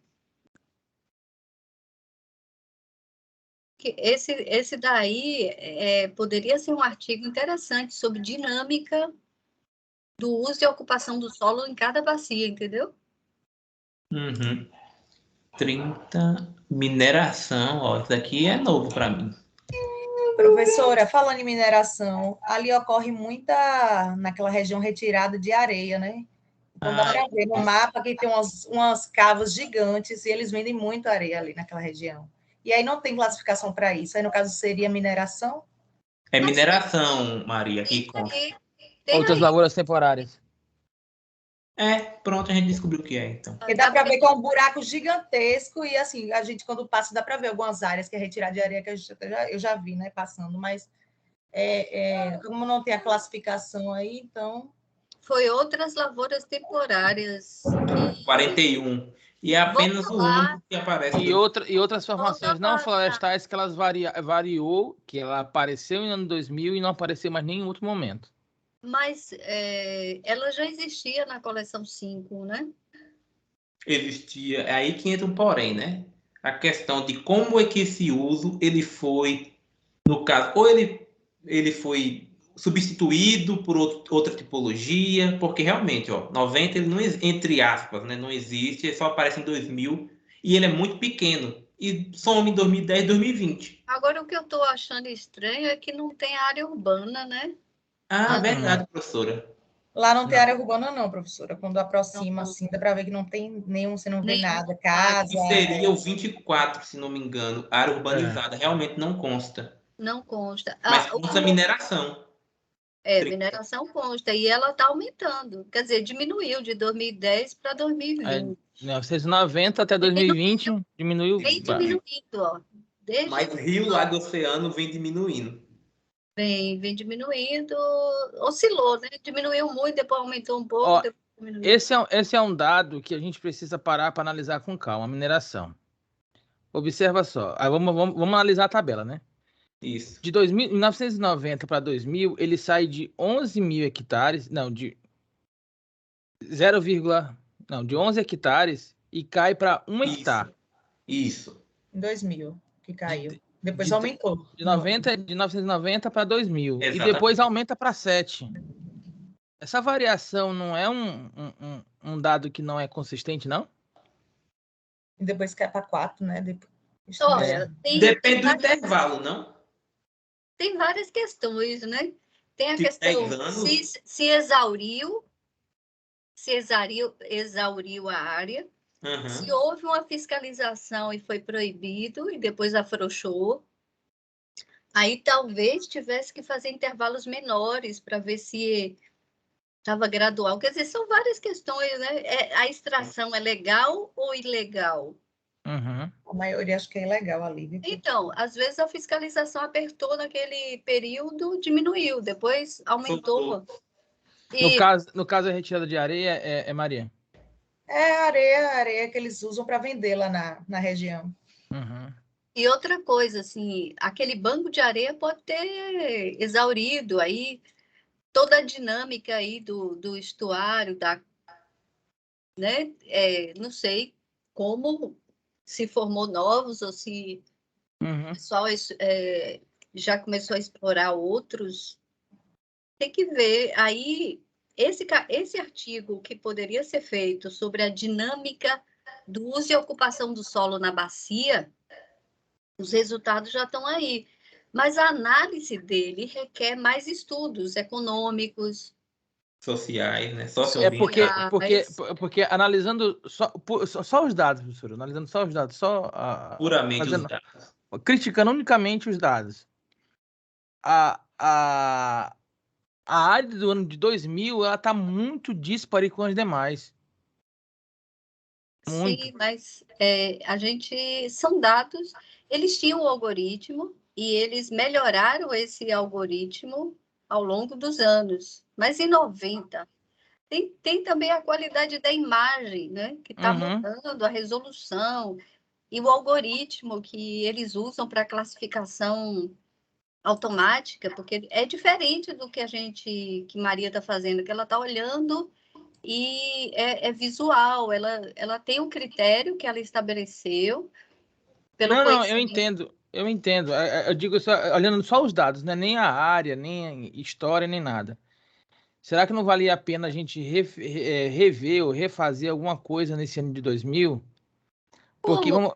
Esse daí poderia ser um artigo interessante sobre dinâmica do uso e ocupação do solo em cada bacia, entendeu? 30, mineração, ó, isso daqui é novo para mim. Professora, falando em mineração, ali ocorre muita, naquela região retirada de areia, né? Então dá para ver no mapa que tem umas cavas gigantes e eles vendem muito areia ali naquela região. E aí não tem classificação para isso. Aí no caso seria mineração? É mineração, Maria, que consta. Outras lavouras temporárias. Pronto, a gente descobriu o que é, então. Porque dá para ver que é um buraco gigantesco e, assim, a gente, quando passa, dá para ver algumas áreas que é retirada de areia, que eu já vi, né, passando, mas como não tem a classificação aí, então... Foi outras lavouras temporárias. 41. E é apenas o único que aparece. E outras formações não florestais que elas variou, que ela apareceu no ano 2000 e não apareceu mais em nenhum outro momento. Mas ela já existia na coleção 5, né? Existia. É aí que entra um porém, né? A questão de como é que esse uso ele foi No caso, ou ele foi substituído por outra tipologia, porque realmente, ó, 90 ele não, entre aspas, né, não existe, ele só aparece em 2000 e ele é muito pequeno e some em 2010, 2020. Agora, o que eu estou achando estranho é que não tem área urbana, né? Ah, Ah, verdade, professora. Lá não tem Não. área urbana, não, professora. Quando aproxima, Não. assim, dá para ver que não tem nenhum, você não vê Nenhum. nada. Casa. Que seria o 24, se não me engano, área urbanizada. Realmente não consta. Não consta. Mas consta mineração. Mineração consta, e ela está aumentando. Quer dizer, diminuiu de 2010 para Aí, 2020. 1990 até 2020 diminuiu. Vem diminuindo, ó. Mas Rio, Lago e Oceano vem diminuindo. Vem diminuindo, oscilou, né? Diminuiu muito, depois aumentou um pouco, Ó, depois diminuiu. esse é um dado que a gente precisa parar para analisar com calma, a mineração. Observa só. Aí vamos analisar a tabela, né? Isso. De 1990 para 2000, ele sai de 11 mil hectares, não, de 0, não, de 11 hectares e cai para 1 hectare. Isso. Em 2000, que caiu. Depois de- aumentou. De 1990 para 2000. E Exatamente. depois aumenta para 7. Essa variação não é um dado que não é consistente, não? E depois cai para 4, né? Depois... Olha, Depende do intervalo, não? tem várias questões, né? Tem a Tipo, questão 10 anos. se exauriu a área, se Uhum. houve uma fiscalização e foi proibido e depois afrouxou, aí talvez tivesse que fazer intervalos menores para ver se estava gradual. Quer dizer, são várias questões, né? A extração é legal ou ilegal? Uhum. A maioria acho que é ilegal ali. Viu? Então, às vezes a fiscalização apertou naquele período, diminuiu, depois aumentou. E No caso, a retirada de areia é Maria. É a areia que eles usam para vender lá na região. Uhum. E outra coisa, assim, aquele banco de areia pode ter exaurido aí toda a dinâmica aí do estuário, né? Não sei como se formou novos ou se Uhum. o pessoal já começou a explorar outros. Tem que ver aí esse artigo que poderia ser feito sobre a dinâmica do uso e ocupação do solo na bacia, os resultados já estão aí. Mas a análise dele requer mais estudos econômicos, Sociais, né? É porque, Socioambientais. porque analisando só os dados, professor, analisando só os dados, Puramente os fazendo, dados. criticando unicamente os dados. A área do ano de 2000, ela está muito dispare com as demais. Muito. Sim, mas são dados, eles tinham o algoritmo e eles melhoraram esse algoritmo ao longo dos anos. Mas em 90, tem também a qualidade da imagem, né? Que está mudando, a resolução e o algoritmo que eles usam para classificação automática, porque é diferente do que Maria está fazendo, que ela está olhando e é visual, ela tem um critério que ela estabeleceu pelo Não, eu conhecimento. entendo. Eu digo só, olhando só os dados, né? Nem a área, nem a história, nem nada. Será que não valia a pena a gente rever ou refazer alguma coisa nesse ano de 2000? Porque Como?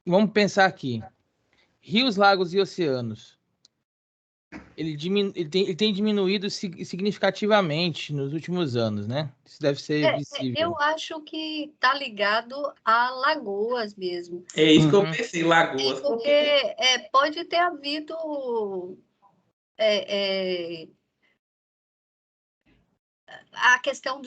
vamos pensar aqui. Rios, lagos e oceanos. Ele tem diminuído significativamente nos últimos anos, né? Isso deve ser visível. Eu acho que está ligado a lagoas mesmo. É isso que eu pensei, Lagoas. Porque pode ter havido a questão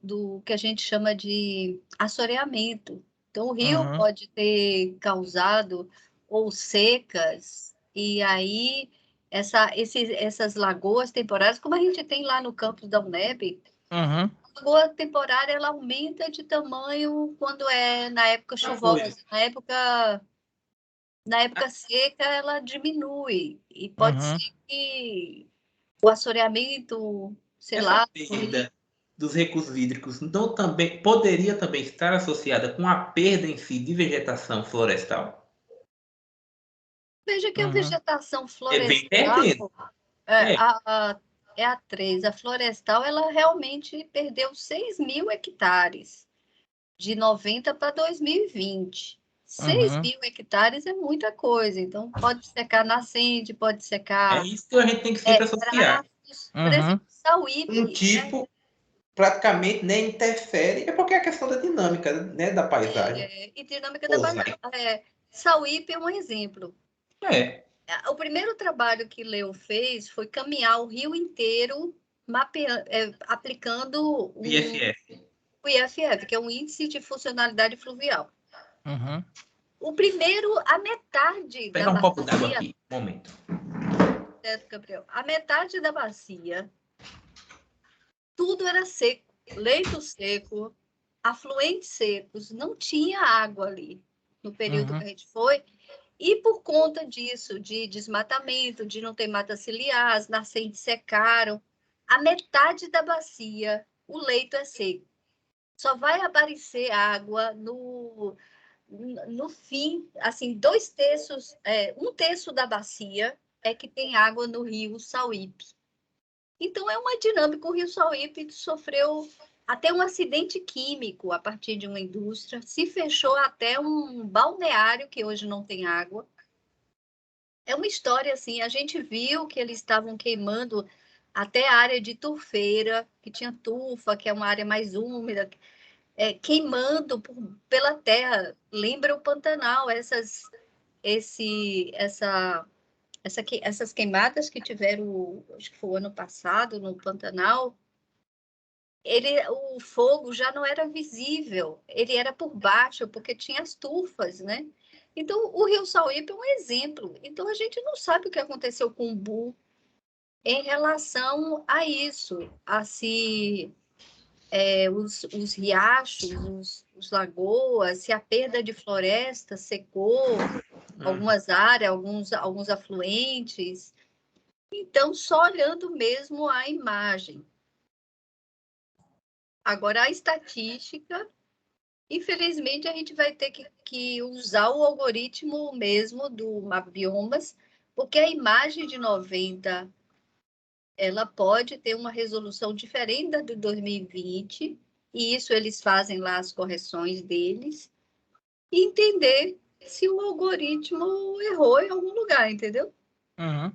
do que a gente chama de assoreamento. Então, o rio pode ter causado ou secas, e aí essas lagoas temporárias, como a gente tem lá no campus da UNEB, a lagoa temporária ela aumenta de tamanho quando é na época chuvosa, na época seca ela diminui, e pode ser que o assoreamento, sei Essa lá. perda dos recursos hídricos não também poderia também estar associada com a perda em si de vegetação florestal? Veja que a Uhum. vegetação Ele vem florestal perdendo. é É. é a 3. A florestal, ela realmente perdeu 6.000 hectares de 90 para 2020. 6.000 hectares é muita coisa. Então, pode secar nascente, pode É secar isso que a gente tem que sempre associar. pratos. Por exemplo, Sauípe, Um tipo praticamente nem interfere, é porque é a questão da dinâmica, né, da paisagem. e dinâmica da Mosaico. Sauípe é um exemplo. É, O primeiro trabalho que Leo fez foi caminhar o rio inteiro aplicando IFF. o IFF, que é um Índice de Funcionalidade Fluvial. Uhum. O primeiro, a metade Pega da um copo d'água bacia, aqui, um momento. certo, Gabriel? A metade da bacia, tudo era seco, leito seco, afluentes secos, não tinha água ali no período que a gente foi. E por conta disso, de desmatamento, de não ter mata ciliar, as nascentes secaram, a metade da bacia, o leito é seco. Só vai aparecer água no fim, assim, 2/3, um terço da bacia é que tem água no rio Sauípe. Então, é uma dinâmica. O rio Sauípe sofreu até um acidente químico a partir de uma indústria, se fechou até um balneário que hoje não tem água. É uma história assim, a gente viu que eles estavam queimando até a área de turfeira, que tinha turfa, que é uma área mais úmida, queimando pela terra. Lembra o Pantanal, essas queimadas que tiveram, acho que foi o ano passado, no Pantanal. O fogo já não era visível, ele era por baixo, porque tinha as turfas, né? Então, o Rio Sauípe é um exemplo. Então, a gente não sabe o que aconteceu com o Umbu em relação a isso, os riachos, os lagoas, se a perda de floresta secou algumas áreas, alguns afluentes. Então, só olhando mesmo a imagem. Agora, a estatística, infelizmente, a gente vai ter que usar o algoritmo mesmo do Mapbiomas, porque a imagem de 90 ela pode ter uma resolução diferente da de 2020, e isso eles fazem lá as correções deles, e entender se o algoritmo errou em algum lugar, entendeu? Uhum.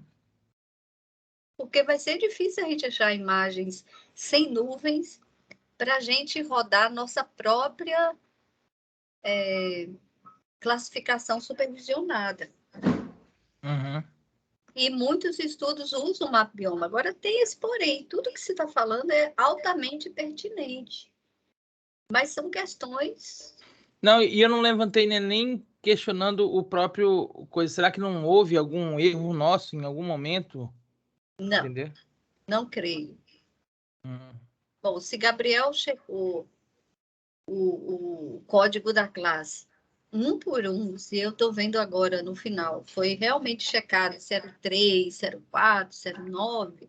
Porque vai ser difícil a gente achar imagens sem nuvens para a gente rodar nossa própria classificação supervisionada. Uhum. E muitos estudos usam o Mapbioma. Agora, tem esse porém, tudo que você está falando é altamente pertinente. Mas são questões... Não, e eu não levantei nem questionando o próprio coisa. Será que não houve algum erro nosso em algum momento? Não, Entendeu? não creio. Uhum. Bom, se Gabriel checou o código da classe um por um, se eu estou vendo agora no final, foi realmente checado 03, 04, 09,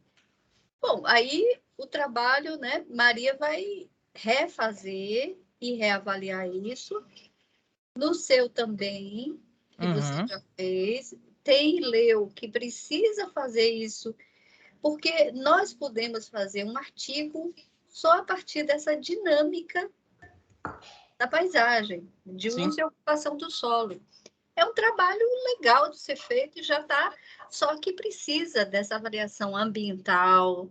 bom, aí o trabalho, né, Maria vai refazer e reavaliar isso. No seu também, que você já fez, tem Leo que precisa fazer isso, porque nós podemos fazer um artigo só a partir dessa dinâmica da paisagem, de uso e ocupação do solo. É um trabalho legal de ser feito e já está, só que precisa dessa avaliação ambiental,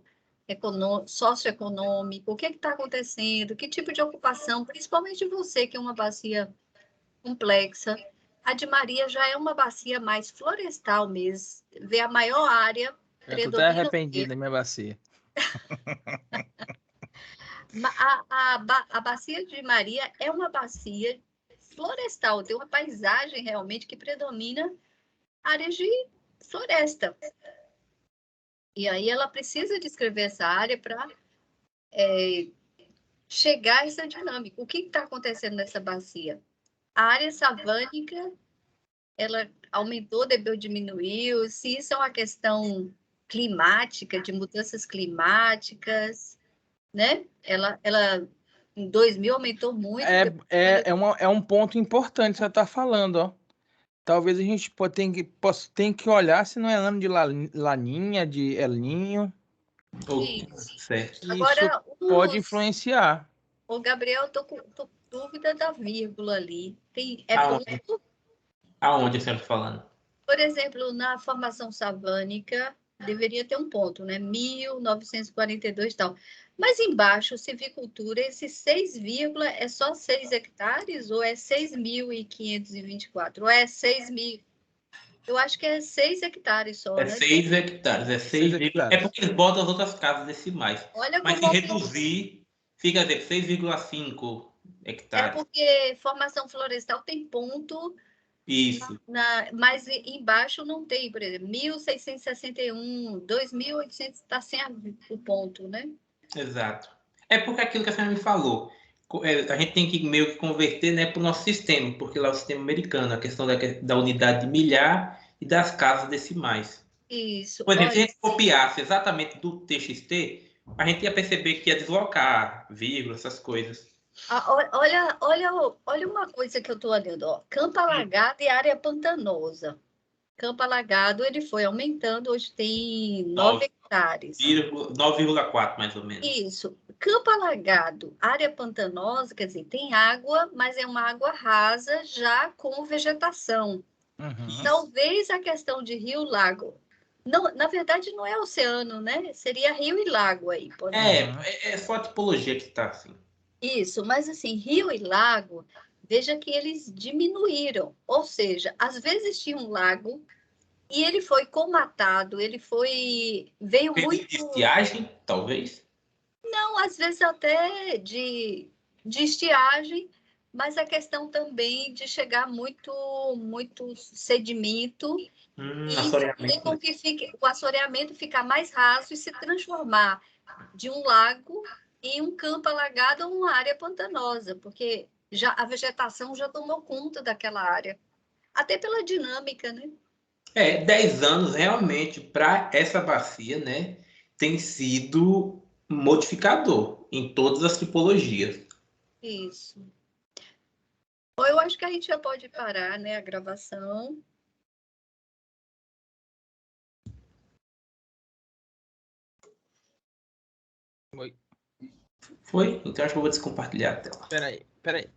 socioeconômica, o que está acontecendo, que tipo de ocupação, principalmente você, que é uma bacia complexa. A de Maria já é uma bacia mais florestal mesmo, vê a maior área, Eu tô até predomina o arrependido da verde. minha bacia. A bacia de Maria é uma bacia florestal, tem uma paisagem realmente que predomina áreas de floresta. E aí ela precisa descrever essa área para chegar a essa dinâmica. O que está acontecendo nessa bacia? A área savânica, ela aumentou, depois diminuiu? Se isso é uma questão climática, de mudanças climáticas, né? Ela em 2000 aumentou muito. É um ponto importante que você está falando, ó. talvez a gente tem que olhar se não é ano de Laninha, de El Niño, Isso. Certo. que isso Agora, pode influenciar. o Gabriel, tô com dúvida da vírgula ali. É Aonde? ponto, Aonde você está falando? por exemplo, na formação savânica, deveria ter um ponto, né? 1942 e tal. Mas embaixo, silvicultura, esse 6, é só 6 hectares ou é 6.524? Ou é 6.000? Eu acho que é 6 hectares só, É né? 6 hectares. É 6 6, hectares. é porque eles botam as outras casas decimais. Olha Mas como se reduzir, fica 6,5 é hectares. porque formação florestal tem ponto, Isso. mas embaixo não tem, por exemplo, 1661, 2.800 está sem o ponto, né? Exato. É porque aquilo que a senhora me falou, a gente tem que meio que converter, né, para o nosso sistema, porque lá é o sistema americano, a questão da unidade de milhar e das casas decimais. Isso, Por exemplo, se a olha, gente copiasse exatamente do TXT, a gente ia perceber que ia deslocar, vírgula, essas coisas. olha uma coisa que eu estou olhando, ó. Campo alagado e área pantanosa. Campo alagado, ele foi aumentando, hoje tem 9 hectares. 9,4 mais ou menos. Isso. Campo alagado, área pantanosa, quer dizer, tem água, mas é uma água rasa já com vegetação. Uhum. Talvez a questão de rio-lago. Não, na verdade, não é oceano, né? Seria rio e lago aí. Pode ser. É só a tipologia que está assim. Isso, mas assim, rio e lago, veja que eles diminuíram. Ou seja, às vezes tinha um lago e ele foi comatado, veio De muito. estiagem, talvez. Não, às vezes até de estiagem, mas a questão também de chegar muito sedimento e fazer Assoreamento, né? com que o assoreamento ficar mais raso e se transformar de um lago em um campo alagado ou uma área pantanosa, porque já a vegetação já tomou conta daquela área, até pela dinâmica, né? 10 anos realmente para essa bacia, né, tem sido modificador em todas as tipologias. Isso. Bom, eu acho que a gente já pode parar, né, a gravação. Oi. Foi? Então acho que eu vou descompartilhar a tela. Peraí.